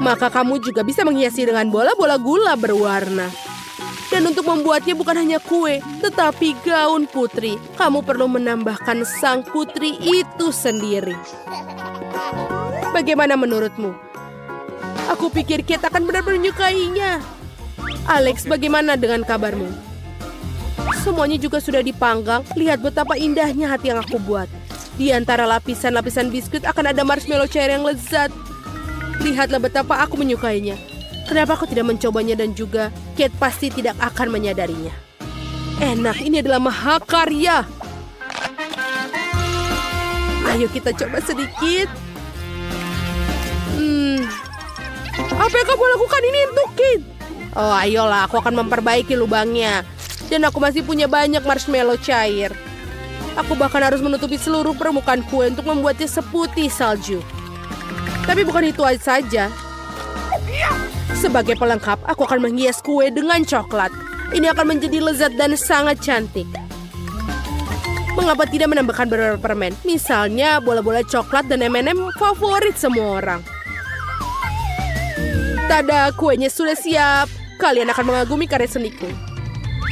Maka kamu juga bisa menghiasi dengan bola-bola gula berwarna. Dan untuk membuatnya bukan hanya kue, tetapi gaun putri. Kamu perlu menambahkan sang putri itu sendiri. Bagaimana menurutmu? Aku pikir Kate akan benar-benar menyukainya. Alex, bagaimana dengan kabarmu? Semuanya juga sudah dipanggang. Lihat betapa indahnya hati yang aku buat. Di antara lapisan-lapisan biskuit akan ada marshmallow cair yang lezat. Lihatlah betapa aku menyukainya. Kenapa aku tidak mencobanya dan juga Kate pasti tidak akan menyadarinya. Enak, ini adalah mahakarya. Ayo kita coba sedikit. Apa yang kamu lakukan ini untuk Kate? Oh, ayolah, aku akan memperbaiki lubangnya. Dan aku masih punya banyak marshmallow cair. Aku bahkan harus menutupi seluruh permukaan kue untuk membuatnya seputih salju. Tapi bukan itu saja. Sebagai pelengkap, aku akan menghias kue dengan coklat. Ini akan menjadi lezat dan sangat cantik. Mengapa tidak menambahkan beberapa permen? Misalnya bola-bola coklat dan M&M favorit semua orang. Tada, kuenya sudah siap. Kalian akan mengagumi karya seniku.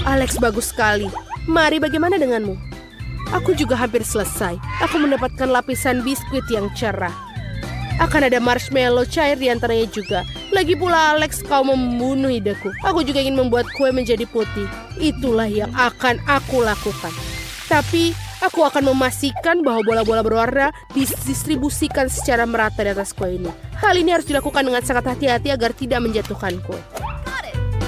Alex, bagus sekali. Mari, bagaimana denganmu? Aku juga hampir selesai. Aku mendapatkan lapisan biskuit yang cerah. Akan ada marshmallow cair di antaranya juga. Lagi pula Alex, kau membunuh ideku. Aku juga ingin membuat kue menjadi putih. Itulah yang akan aku lakukan. Tapi aku akan memastikan bahwa bola-bola berwarna didistribusikan secara merata di atas kue ini. Hal ini harus dilakukan dengan sangat hati-hati agar tidak menjatuhkan kue.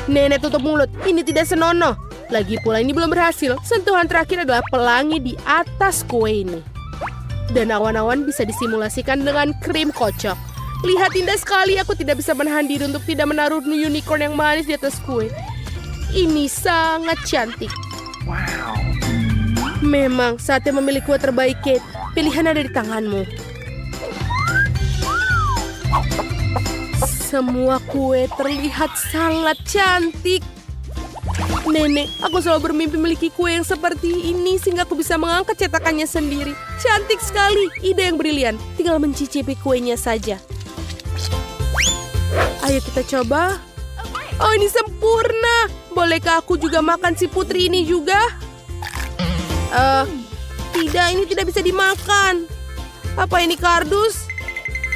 Nenek, tutup mulut. Ini tidak senonoh. Lagi pula ini belum berhasil. Sentuhan terakhir adalah pelangi di atas kue ini. Dan awan-awan bisa disimulasikan dengan krim kocok. Lihat, indah sekali. Aku tidak bisa menahan diri untuk tidak menaruh unicorn yang manis di atas kue. Ini sangat cantik. Wow. Memang saatnya memilih kue terbaik, Kate. Pilihan ada di tanganmu. Semua kue terlihat sangat cantik. Nenek, aku selalu bermimpi memiliki kue yang seperti ini sehingga aku bisa mengangkat cetakannya sendiri. Cantik sekali, ide yang brilian. Tinggal mencicipi kuenya saja. Ayo kita coba. Oh, ini sempurna. Bolehkah aku juga makan si putri ini juga? Tidak, ini tidak bisa dimakan. Apa ini kardus?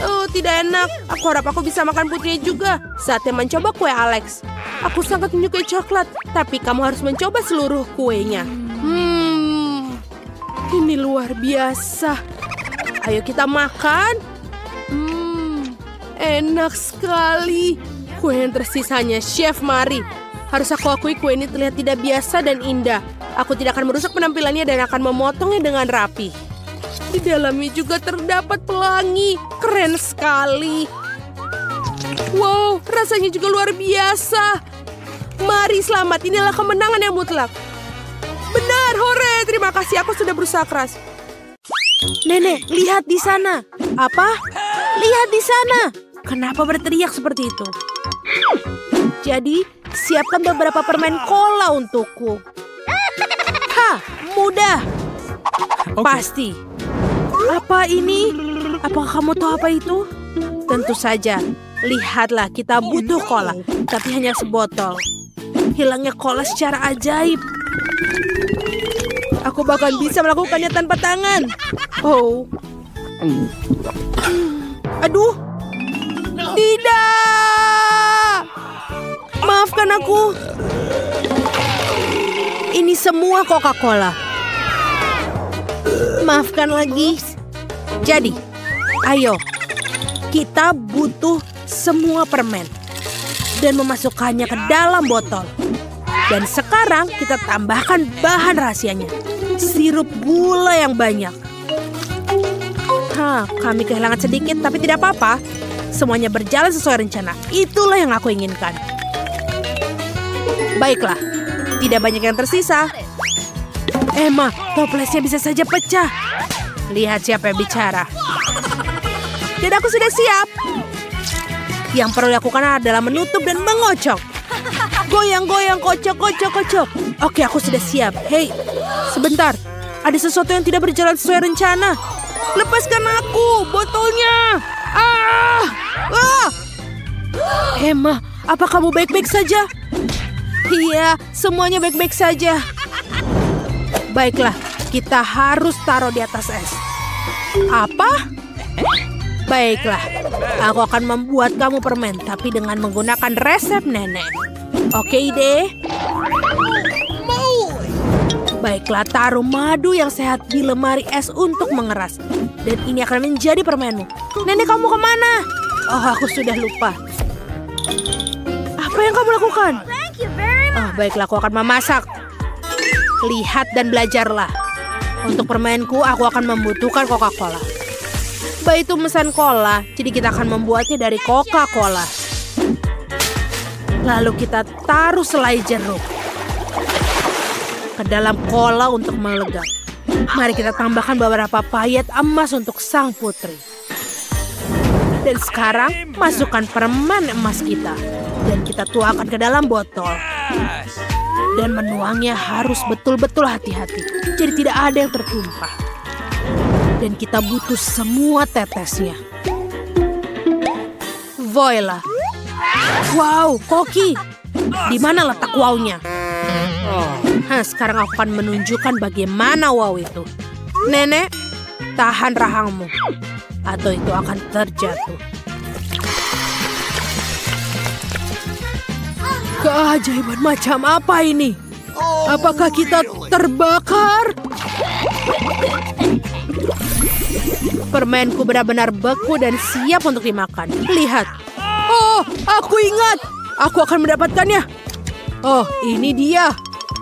Oh, tidak enak. Aku harap aku bisa makan putrinya juga. Saatnya mencoba kue Alex. Aku sangat menyukai coklat, tapi kamu harus mencoba seluruh kuenya. Ini luar biasa. Ayo kita makan. Enak sekali. Kue yang tersisanya, Chef Mari. Harus aku akui kue ini terlihat tidak biasa dan indah. Aku tidak akan merusak penampilannya dan akan memotongnya dengan rapi. Di dalamnya juga terdapat pelangi. Keren sekali. Wow, rasanya juga luar biasa. Mari selamat, inilah kemenangan yang mutlak. Benar, hore. Terima kasih, aku sudah berusaha keras. Nenek, lihat di sana. Apa? Lihat di sana. Kenapa berteriak seperti itu? Jadi, siapkan beberapa permen cola untukku. Ha, mudah. Okay. Pasti. Apa ini? Apakah kamu tahu apa itu? Tentu saja. Lihatlah, kita butuh cola, tapi hanya sebotol. Hilangnya cola secara ajaib. Aku bahkan bisa melakukannya tanpa tangan. Oh. Aduh. Tidak. Maafkan aku. Ini semua Coca-Cola. Maafkan lagi. Jadi, ayo. Kita butuh semua permen dan memasukkannya ke dalam botol. Dan sekarang kita tambahkan bahan rahasianya. Sirup gula yang banyak. Kami kehilangan sedikit, tapi tidak apa-apa. Semuanya berjalan sesuai rencana. Itulah yang aku inginkan. Baiklah, tidak banyak yang tersisa. Emma, toplesnya bisa saja pecah. Lihat siapa yang bicara. Dan aku sudah siap. Yang perlu dilakukan adalah menutup dan mengocok. Goyang-goyang, kocok. Oke, aku sudah siap. Hei, sebentar. Ada sesuatu yang tidak berjalan sesuai rencana. Lepaskan aku, botolnya. Emma, apa kamu baik-baik saja? Iya, semuanya baik-baik saja. Baiklah, kita harus taruh di atas es. Apa? Baiklah, aku akan membuat kamu permen, tapi dengan menggunakan resep nenek. Oke, ide? Baiklah, taruh madu yang sehat di lemari es untuk mengeras. Dan ini akan menjadi permenmu. Nenek, kamu kemana? Oh, aku sudah lupa. Apa yang kamu lakukan? Oh, baiklah, aku akan memasak. Lihat dan belajarlah. Untuk permenku, aku akan membutuhkan Coca-Cola. Baik itu mesan cola, jadi kita akan membuatnya dari Coca-Cola. Lalu kita taruh selai jeruk ke dalam cola untuk melegap. Mari kita tambahkan beberapa payet emas untuk sang putri. Dan sekarang, masukkan permen emas kita. Dan kita tuangkan ke dalam botol. Dan menuangnya harus betul-betul hati-hati. Jadi tidak ada yang tertumpah. Dan kita butuh semua tetesnya. Voila. Wow, Koki. Di mana letak wow-nya? Sekarang aku akan menunjukkan bagaimana wow itu. Nenek, tahan rahangmu. Atau itu akan terjatuh. Keajaiban macam apa ini? Apakah kita terbakar? Permenku benar-benar beku dan siap untuk dimakan. Lihat. Oh, aku ingat. Aku akan mendapatkannya. Oh, ini dia.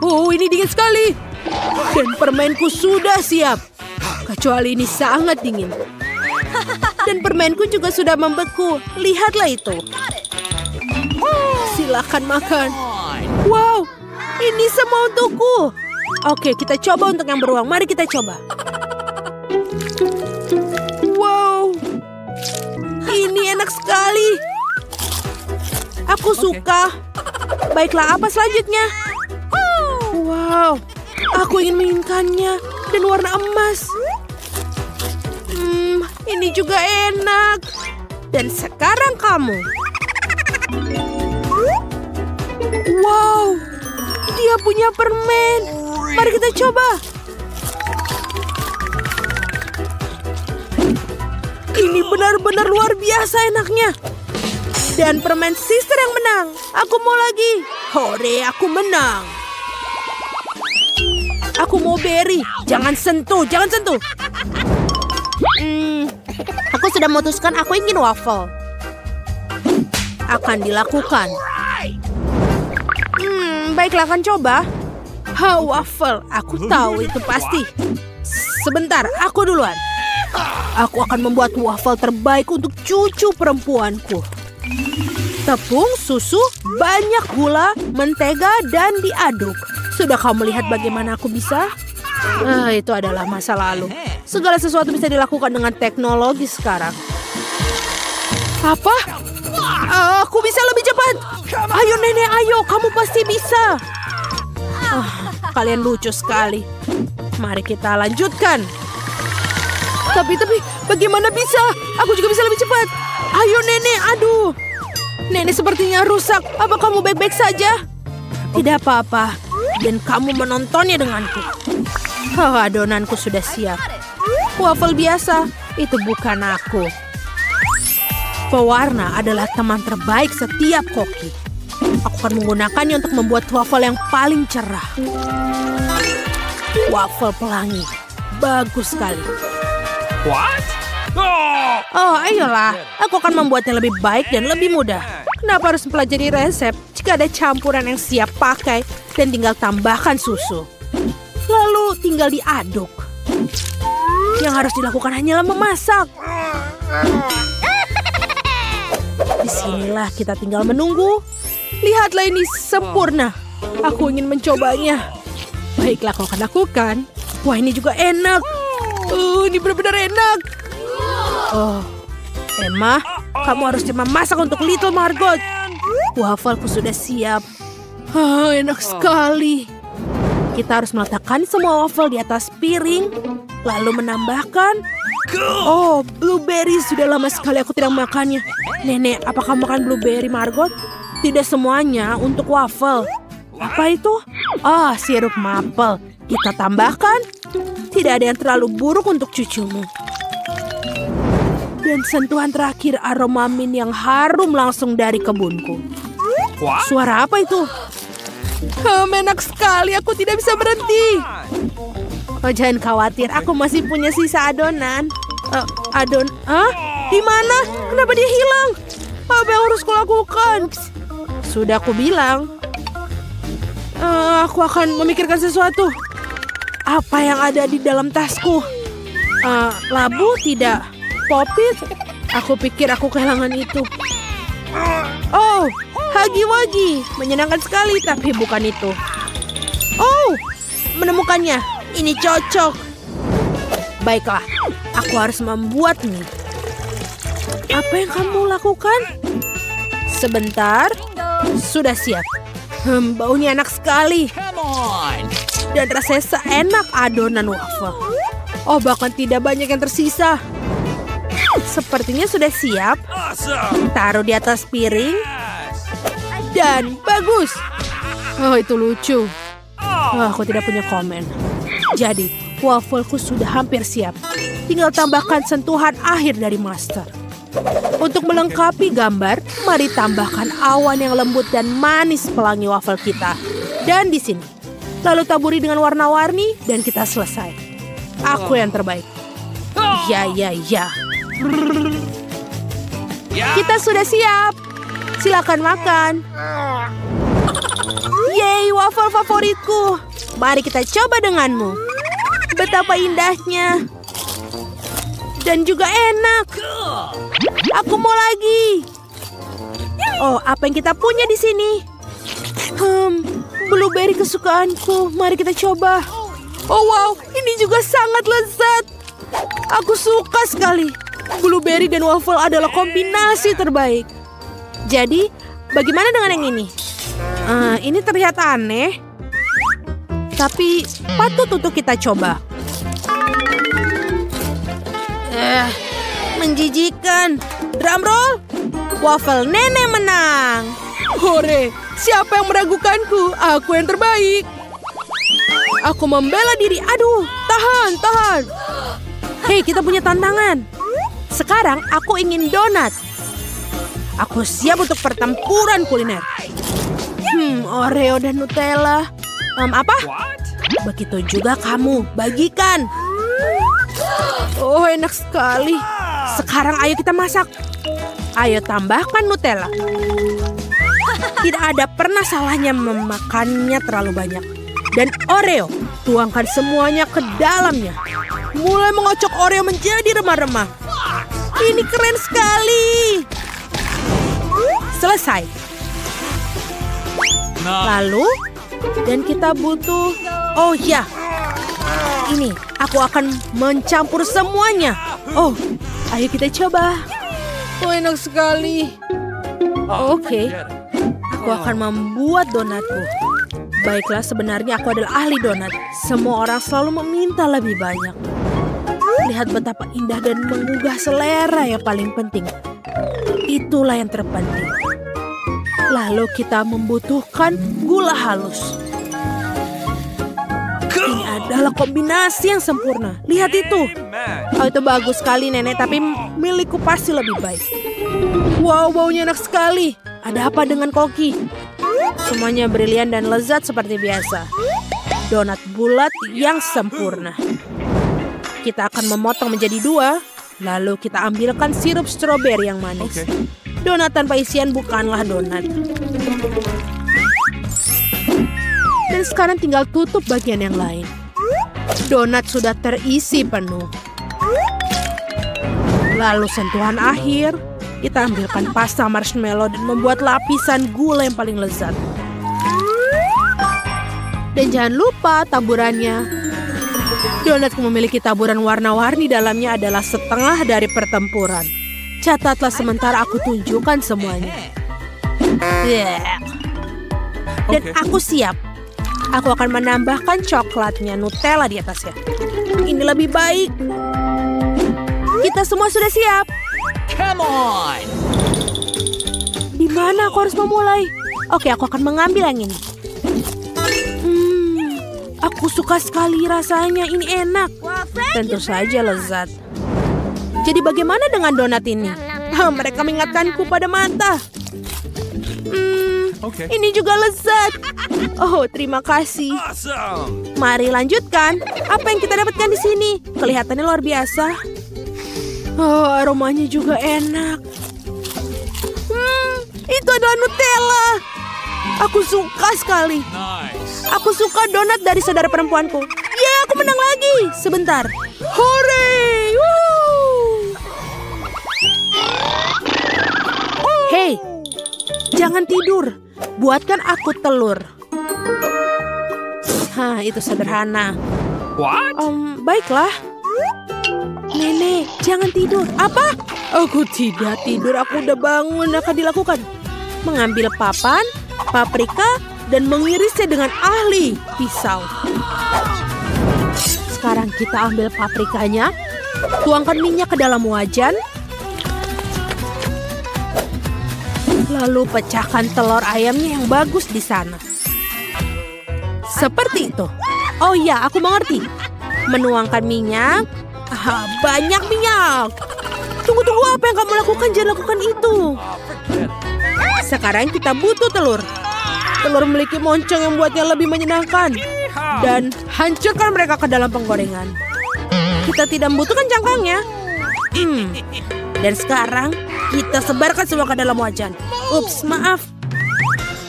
Oh, ini dingin sekali. Dan permenku sudah siap. Kecuali ini sangat dingin. Dan permenku juga sudah membeku. Lihatlah itu. Silakan makan. Wow, ini semua untukku. Oke, kita coba untuk yang beruang. Mari kita coba. Wow, ini enak sekali. Aku suka. Baiklah, apa selanjutnya? Wow, aku ingin menginginkannya. Dan warna emas. Ini juga enak. Dan sekarang kamu. Wow, dia punya permen. Mari kita coba. Ini benar-benar luar biasa enaknya. Dan permen sister yang menang. Aku mau lagi. Hore, aku menang. Aku mau berry. Jangan sentuh, jangan sentuh. Aku sudah memutuskan aku ingin waffle. Akan dilakukan. Baiklah, akan coba. Waffle. Aku tahu itu pasti. Sebentar, aku duluan. Aku akan membuat waffle terbaik untuk cucu perempuanku. Tepung, susu, banyak gula, mentega, dan diaduk. Sudah kamu lihat bagaimana aku bisa? Itu adalah masa lalu. Segala sesuatu bisa dilakukan dengan teknologi sekarang. Apa? Aku bisa lebih cepat. Ayo nenek, ayo. Kamu pasti bisa. Kalian lucu sekali. Mari kita lanjutkan. Tapi bagaimana bisa? Aku juga bisa lebih cepat. Ayo nenek, aduh. Nenek sepertinya rusak. Apa kamu baik-baik saja? Tidak apa-apa. Dan kamu menontonnya denganku. Adonanku sudah siap. Waffle biasa, itu bukan aku. Pewarna adalah teman terbaik setiap koki. Aku akan menggunakannya untuk membuat waffle yang paling cerah. Waffle pelangi. Bagus sekali. What? Oh, ayolah. Aku akan membuatnya lebih baik dan lebih mudah. Kenapa harus mempelajari resep jika ada campuran yang siap pakai dan tinggal tambahkan susu? Lalu tinggal diaduk. Yang harus dilakukan hanyalah memasak. Disinilah kita tinggal menunggu. Lihatlah ini sempurna. Aku ingin mencobanya. Baiklah, kau akan lakukan. Wah, ini juga enak. Ini benar-benar enak. Oh, Emma, kamu harus memasak untuk Little Margot. Wafelku sudah siap. Enak sekali. Kita harus meletakkan semua waffle di atas piring, lalu menambahkan. Oh, blueberry, sudah lama sekali aku tidak makannya. Nenek, apakah makan blueberry, Margot? Tidak semuanya untuk waffle. Apa itu? Oh, sirup maple. Kita tambahkan. Tidak ada yang terlalu buruk untuk cucumu. Dan sentuhan terakhir aroma mint yang harum langsung dari kebunku. Suara apa itu? Enak sekali, aku tidak bisa berhenti. Oh, jangan khawatir, aku masih punya sisa adonan. Di mana? Kenapa dia hilang? Apa yang harus kulakukan? Sudah aku bilang. Aku akan memikirkan sesuatu. Apa yang ada di dalam tasku? Labu tidak. Popit? Aku pikir aku kehilangan itu. Oh, hagi-wagi. Menyenangkan sekali, tapi bukan itu. Oh, menemukannya. Ini cocok. Baiklah, aku harus membuat mie. Apa yang kamu lakukan? Sebentar. Sudah siap. Baunya enak sekali. Dan rasanya seenak adonan waffle. Oh, bahkan tidak banyak yang tersisa. Sepertinya sudah siap. Taruh di atas piring. Dan bagus. Oh, itu lucu. Aku tidak punya komen. Jadi, waffleku sudah hampir siap. Tinggal tambahkan sentuhan akhir dari master. Untuk melengkapi gambar, mari tambahkan awan yang lembut dan manis pelangi waffle kita. Dan di sini. Lalu taburi dengan warna-warni dan kita selesai. Aku yang terbaik. Ya. Kita sudah siap. Silakan makan. Yeay, waffle favoritku. Mari kita coba denganmu. Betapa indahnya. Dan juga enak. Aku mau lagi. Oh, apa yang kita punya di sini? Blueberry kesukaanku. Mari kita coba. Oh wow, ini juga sangat lezat. Aku suka sekali. Blueberry dan waffle adalah kombinasi terbaik. Jadi, bagaimana dengan yang ini? Ini terlihat aneh. Tapi patut untuk kita coba. Menjijikan. Drum roll. Waffle nenek menang. Hore, siapa yang meragukanku? Aku yang terbaik. Aku membela diri. Aduh, tahan. Hei, kita punya tantangan. Sekarang aku ingin donat. Aku siap untuk pertempuran kuliner. Oreo dan Nutella. Apa? Begitu juga kamu, bagikan. Oh, enak sekali. Sekarang ayo kita masak. Ayo tambahkan Nutella. Tidak ada pernah salahnya memakannya terlalu banyak. Dan Oreo, tuangkan semuanya ke dalamnya. Mulai mengocok Oreo menjadi remah-remah. Ini keren sekali. Selesai. Lalu, dan kita butuh... Oh ya, ini aku akan mencampur semuanya. Oh, ayo kita coba. Oh, enak sekali. Oke, aku akan membuat donatku. Baiklah, sebenarnya aku adalah ahli donat. Semua orang selalu meminta lebih banyak. Lihat betapa indah dan menggugah selera yang paling penting. Itulah yang terpenting. Lalu kita membutuhkan gula halus. Ini adalah kombinasi yang sempurna. Lihat itu. Oh, itu bagus sekali, Nenek. Tapi milikku pasti lebih baik. Wow, baunya enak sekali. Ada apa dengan koki? Semuanya brilian dan lezat seperti biasa. Donat bulat yang sempurna. Kita akan memotong menjadi 2. Lalu kita ambilkan sirup stroberi yang manis. Donat tanpa isian bukanlah donat. Dan sekarang tinggal tutup bagian yang lain. Donat sudah terisi penuh. Lalu sentuhan akhir, kita ambilkan pasta marshmallow dan membuat lapisan gula yang paling lezat. Dan jangan lupa taburannya. Donat yang memiliki taburan warna-warni dalamnya adalah setengah dari pertempuran. Catatlah sementara aku tunjukkan semuanya. Dan aku siap. Aku akan menambahkan coklatnya, Nutella di atasnya. Ini lebih baik. Kita semua sudah siap. Come on! Di mana aku harus memulai? Oke, aku akan mengambil yang ini. Aku suka sekali rasanya. Ini enak. Tentu saja lezat. Jadi bagaimana dengan donat ini? Mereka mengingatkanku pada mata. Ini juga lezat. Oh, terima kasih. Awesome! Mari lanjutkan. Apa yang kita dapatkan di sini? Kelihatannya luar biasa. Oh, aromanya juga enak. Itu adalah Nutella. Aku suka sekali. Nice! Aku suka donat dari saudara perempuanku. Ya, aku menang lagi. Sebentar. Hore! Hei, jangan tidur. Buatkan aku telur. Itu sederhana. What? Baiklah. Nenek, jangan tidur. Apa? Aku tidak tidur. Aku udah bangun. Akan dilakukan. Mengambil papan, paprika, dan mengirisnya dengan ahli pisau. Sekarang kita ambil paprikanya, tuangkan minyak ke dalam wajan, lalu pecahkan telur ayamnya yang bagus di sana. Seperti itu. Oh ya, aku mengerti. Menuangkan minyak. Banyak minyak. Tunggu, apa yang kamu lakukan? Jangan lakukan itu. Sekarang kita butuh telur. Telur memiliki moncong yang membuatnya lebih menyenangkan. Dan hancurkan mereka ke dalam penggorengan. Kita tidak membutuhkan cangkangnya. Dan sekarang kita sebarkan semua ke dalam wajan. Ups, maaf.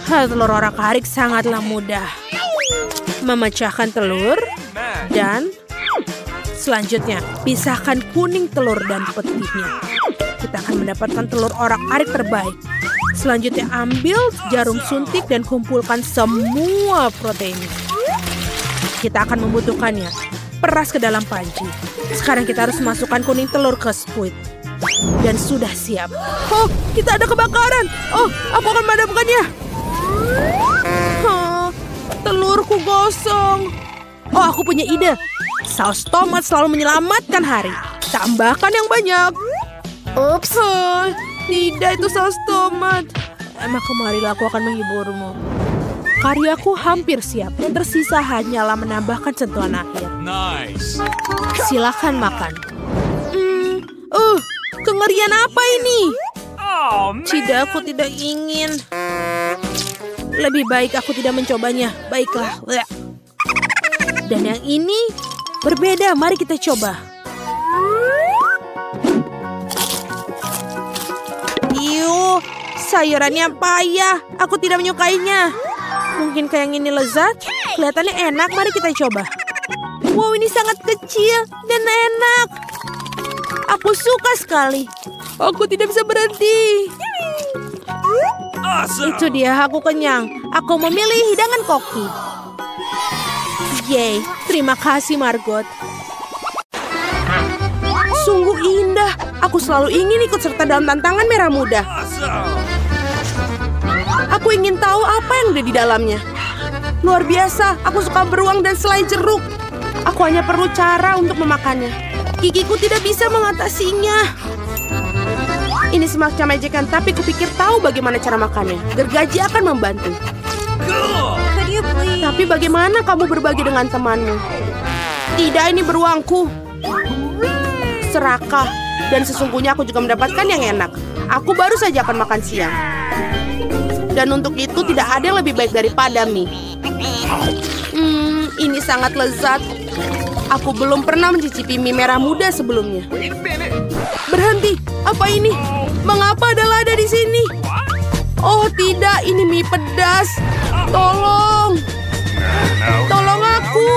Telur orak-arik sangatlah mudah. Memecahkan telur. Dan selanjutnya, pisahkan kuning telur dan putihnya. Kita akan mendapatkan telur orak-arik terbaik. Selanjutnya, ambil jarum suntik dan kumpulkan semua protein. Kita akan membutuhkannya. Peras ke dalam panci. Sekarang kita harus masukkan kuning telur ke squid. Dan sudah siap. Oh, kita ada kebakaran. Oh, aku akan memadamkannya. Telurku gosong. Oh, aku punya ide. Saus tomat selalu menyelamatkan hari. Tambahkan yang banyak. Ups. Tidak, itu saus tomat. Maka marilah aku akan menghiburmu. Karyaku hampir siap. Yang tersisa hanyalah menambahkan sentuhan akhir. Nice! Silakan makan. Kengerian apa ini? Oh, man! Tidak, aku tidak ingin. Lebih baik aku tidak mencobanya. Baiklah. Dan yang ini berbeda. Mari kita coba. Iuh, sayurannya payah. Aku tidak menyukainya. Mungkin kayak yang ini lezat. Kelihatannya enak. Mari kita coba. Wow, ini sangat kecil dan enak. Aku suka sekali. Aku tidak bisa berhenti. Awesome! Itu dia, aku kenyang. Aku memilih hidangan koki. Yeay, terima kasih Margot. Sungguh indah. Aku selalu ingin ikut serta dalam tantangan merah muda. Awesome! Aku ingin tahu apa yang ada di dalamnya. Luar biasa, aku suka beruang dan selai jeruk. Aku hanya perlu cara untuk memakannya. Gigiku tidak bisa mengatasinya. Ini semacam ejekan, tapi kupikir tahu bagaimana cara makannya. Gergaji akan membantu. Tapi bagaimana kamu berbagi dengan temanmu? Tidak, ini beruangku. Serakah. Dan sesungguhnya aku juga mendapatkan yang enak. Aku baru saja akan makan siang. Dan untuk itu tidak ada yang lebih baik daripada mie. Ini sangat lezat. Aku belum pernah mencicipi mie merah muda sebelumnya. Berhenti, apa ini? Mengapa ada lada di sini? Oh tidak, ini mie pedas. Tolong. Tolong aku.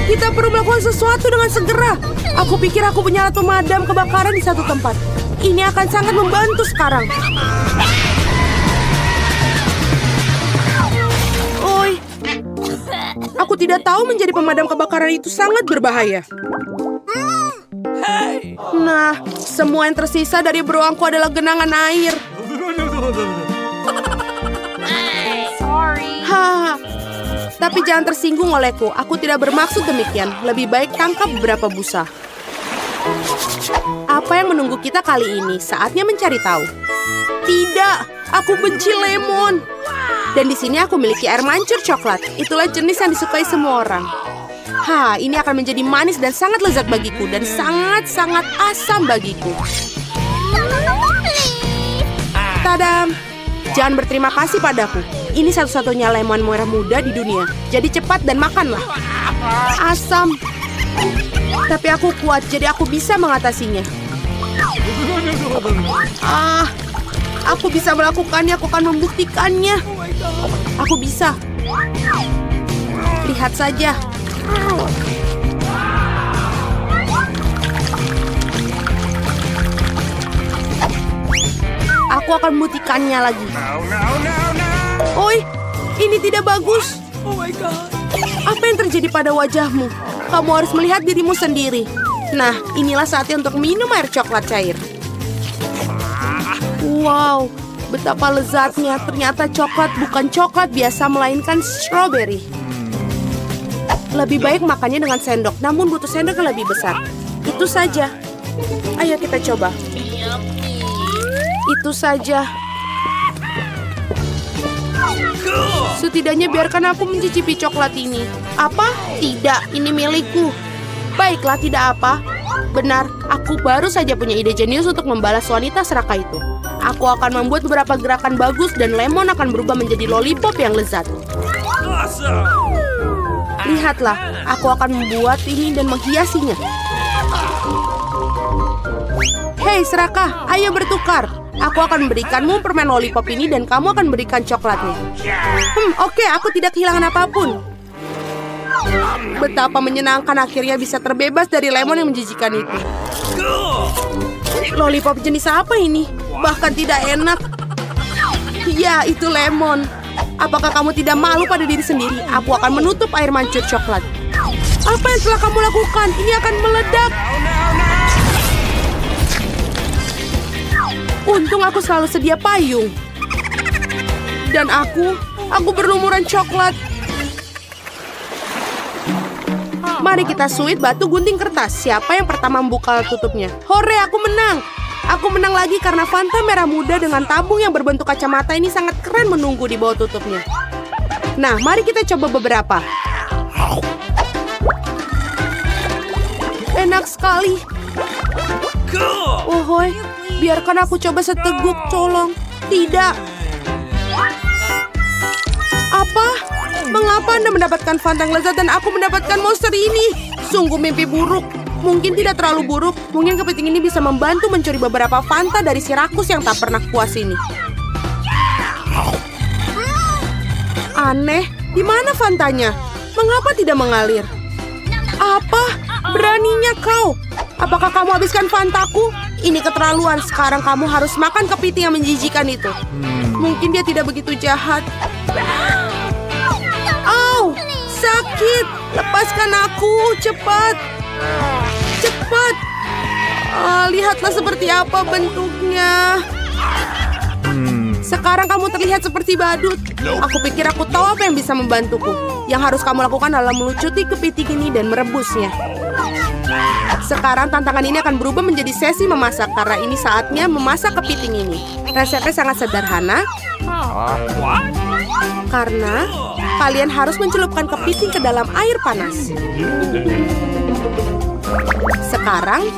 Kita perlu melakukan sesuatu dengan segera. Aku pikir aku punya alat pemadam kebakaran di satu tempat. Ini akan sangat membantu sekarang. Oi, aku tidak tahu menjadi pemadam kebakaran itu sangat berbahaya. Nah, semua yang tersisa dari beruangku adalah genangan air. Haha. Tapi jangan tersinggung olehku. Aku tidak bermaksud demikian. Lebih baik tangkap beberapa busa. Apa yang menunggu kita kali ini? Saatnya mencari tahu. Tidak, aku benci lemon. Dan di sini aku memiliki air mancur coklat. Itulah jenis yang disukai semua orang. Ini akan menjadi manis dan sangat lezat bagiku. Dan sangat-sangat asam bagiku. Tadam! Jangan berterima kasih padaku. Ini satu-satunya lemon merah muda di dunia. Jadi cepat dan makanlah. Asam. Tapi aku kuat, jadi aku bisa mengatasinya. Aku bisa melakukannya, aku akan membuktikannya. Aku bisa. Lihat saja. Aku akan membuktikannya lagi. Oi, ini tidak bagus. Apa yang terjadi pada wajahmu? Kamu harus melihat dirimu sendiri. Nah, inilah saatnya untuk minum air coklat cair. Wow, betapa lezatnya. Ternyata coklat bukan coklat biasa, melainkan strawberry. Lebih baik makannya dengan sendok, namun butuh sendok yang lebih besar. Itu saja. Ayo kita coba. Itu saja. Setidaknya biarkan aku mencicipi coklat ini. Apa? Tidak, ini milikku. Baiklah, tidak apa. Benar, aku baru saja punya ide jenius untuk membalas wanita serakah itu. Aku akan membuat beberapa gerakan bagus dan lemon akan berubah menjadi lollipop yang lezat. Lihatlah, aku akan membuat ini dan menghiasinya. Hei serakah, ayo bertukar. Aku akan memberikanmu permen lollipop ini dan kamu akan berikan coklatnya. Oke, aku tidak kehilangan apapun. Betapa menyenangkan akhirnya bisa terbebas dari lemon yang menjijikan itu. Lollipop jenis apa ini? Bahkan tidak enak. Ya, itu lemon. Apakah kamu tidak malu pada diri sendiri? Aku akan menutup air mancur coklat. Apa yang telah kamu lakukan? Ini akan meledak. Untung aku selalu sedia payung. Dan aku berlumuran coklat. Mari kita suit batu gunting kertas. Siapa yang pertama membuka tutupnya? Hore, aku menang. Aku menang lagi karena Fanta merah muda dengan tabung yang berbentuk kacamata ini sangat keren menunggu di bawah tutupnya. Nah, mari kita coba beberapa. Enak sekali. Ohoi, biarkan aku coba seteguk, colong. Tidak. Apa? Mengapa Anda mendapatkan Fanta yang lezat dan aku mendapatkan monster ini? Sungguh mimpi buruk. Mungkin tidak terlalu buruk. Mungkin kepiting ini bisa membantu mencuri beberapa Fanta dari si rakus yang tak pernah puas ini. Aneh, di mana Fantanya? Mengapa tidak mengalir? Apa? Beraninya kau? Apakah kamu habiskan Fantaku? Ini keterlaluan. Sekarang kamu harus makan kepiting yang menjijikan itu. Mungkin dia tidak begitu jahat. Au, sakit. Lepaskan aku, cepat. Cepat. Lihatlah seperti apa bentuknya. Sekarang kamu terlihat seperti badut. Aku pikir aku tahu apa yang bisa membantuku. Yang harus kamu lakukan adalah melucuti kepiting ini dan merebusnya. Sekarang tantangan ini akan berubah menjadi sesi memasak karena ini saatnya memasak kepiting ini. Resepnya sangat sederhana. Karena kalian harus mencelupkan kepiting ke dalam air panas. Sekarang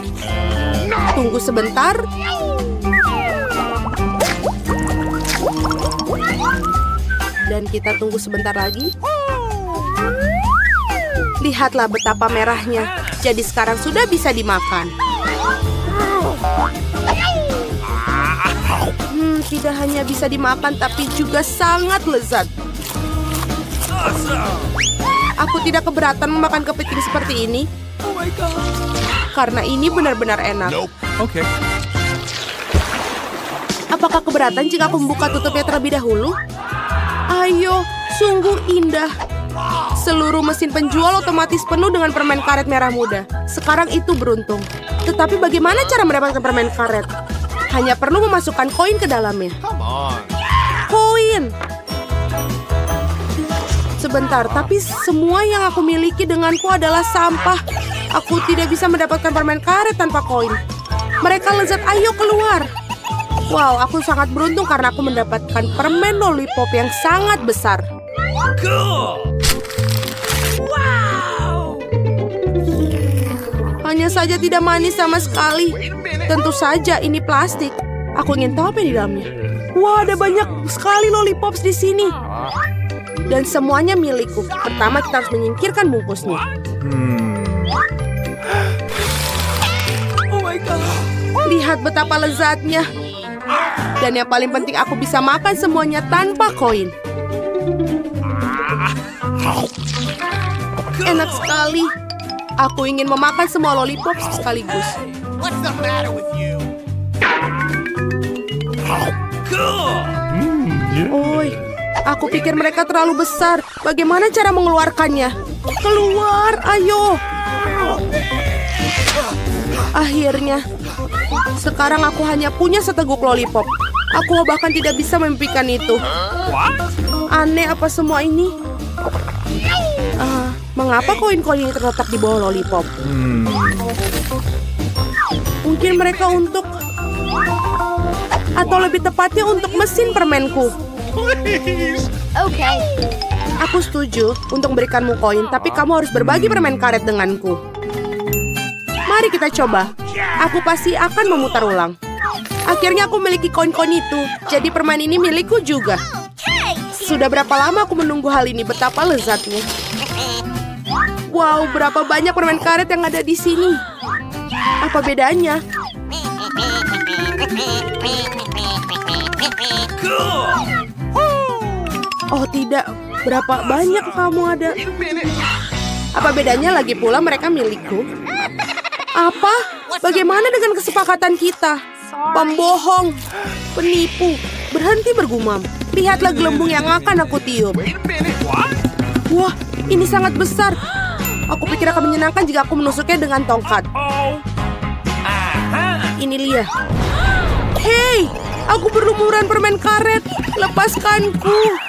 tunggu sebentar. Dan kita tunggu sebentar lagi. Lihatlah betapa merahnya. Jadi sekarang sudah bisa dimakan. tidak hanya bisa dimakan, tapi juga sangat lezat. Aku tidak keberatan memakan kepiting seperti ini. Oh my God. Karena ini benar-benar enak. Okay. Apakah keberatan jika aku membuka tutupnya terlebih dahulu? Ayo, sungguh indah. Seluruh mesin penjual otomatis penuh dengan permen karet merah muda. Sekarang itu beruntung. Tetapi bagaimana cara mendapatkan permen karet? Hanya perlu memasukkan koin ke dalamnya. Come on. Koin! Sebentar, tapi semua yang aku miliki denganku adalah sampah. Aku tidak bisa mendapatkan permen karet tanpa koin. Mereka lezat, ayo keluar. Wow, aku sangat beruntung karena aku mendapatkan permen lollipop yang sangat besar. Cool. Hanya saja tidak manis sama sekali. Tentu saja ini plastik. Aku ingin tahu apa yang di dalamnya. Wah, ada banyak sekali lollipops di sini. Dan semuanya milikku. Pertama kita harus menyingkirkan bungkusnya. Oh my God. Lihat betapa lezatnya. Dan yang paling penting aku bisa makan semuanya tanpa koin. Enak sekali. Aku ingin memakan semua lollipop sekaligus. What's the matter with you? Cool. Oi, aku pikir mereka terlalu besar. Bagaimana cara mengeluarkannya? Keluar, ayo. Akhirnya, sekarang aku hanya punya seteguk lollipop. Aku bahkan tidak bisa memimpikan itu. What? Aneh apa semua ini? Mengapa koin-koin ini terletak di bawah lollipop? Mungkin mereka untuk... Atau lebih tepatnya untuk mesin permenku. Please. Okay. Aku setuju untuk memberikanmu koin, tapi kamu harus berbagi permen karet denganku. Mari kita coba. Aku pasti akan memutar ulang. Akhirnya aku memiliki koin-koin itu, jadi permen ini milikku juga. Sudah berapa lama aku menunggu hal ini, betapa lezatnya. Wow, berapa banyak permen karet yang ada di sini. Apa bedanya? Oh tidak, berapa banyak kamu ada? Apa bedanya lagi pula mereka milikku? Apa? Bagaimana dengan kesepakatan kita? Pembohong, penipu, berhenti bergumam. Lihatlah gelembung yang akan aku tiup. Wah, ini sangat besar. Aku pikir akan menyenangkan jika aku menusuknya dengan tongkat. Ini Lia. Hei, aku berlumuran permen karet. Lepaskanku.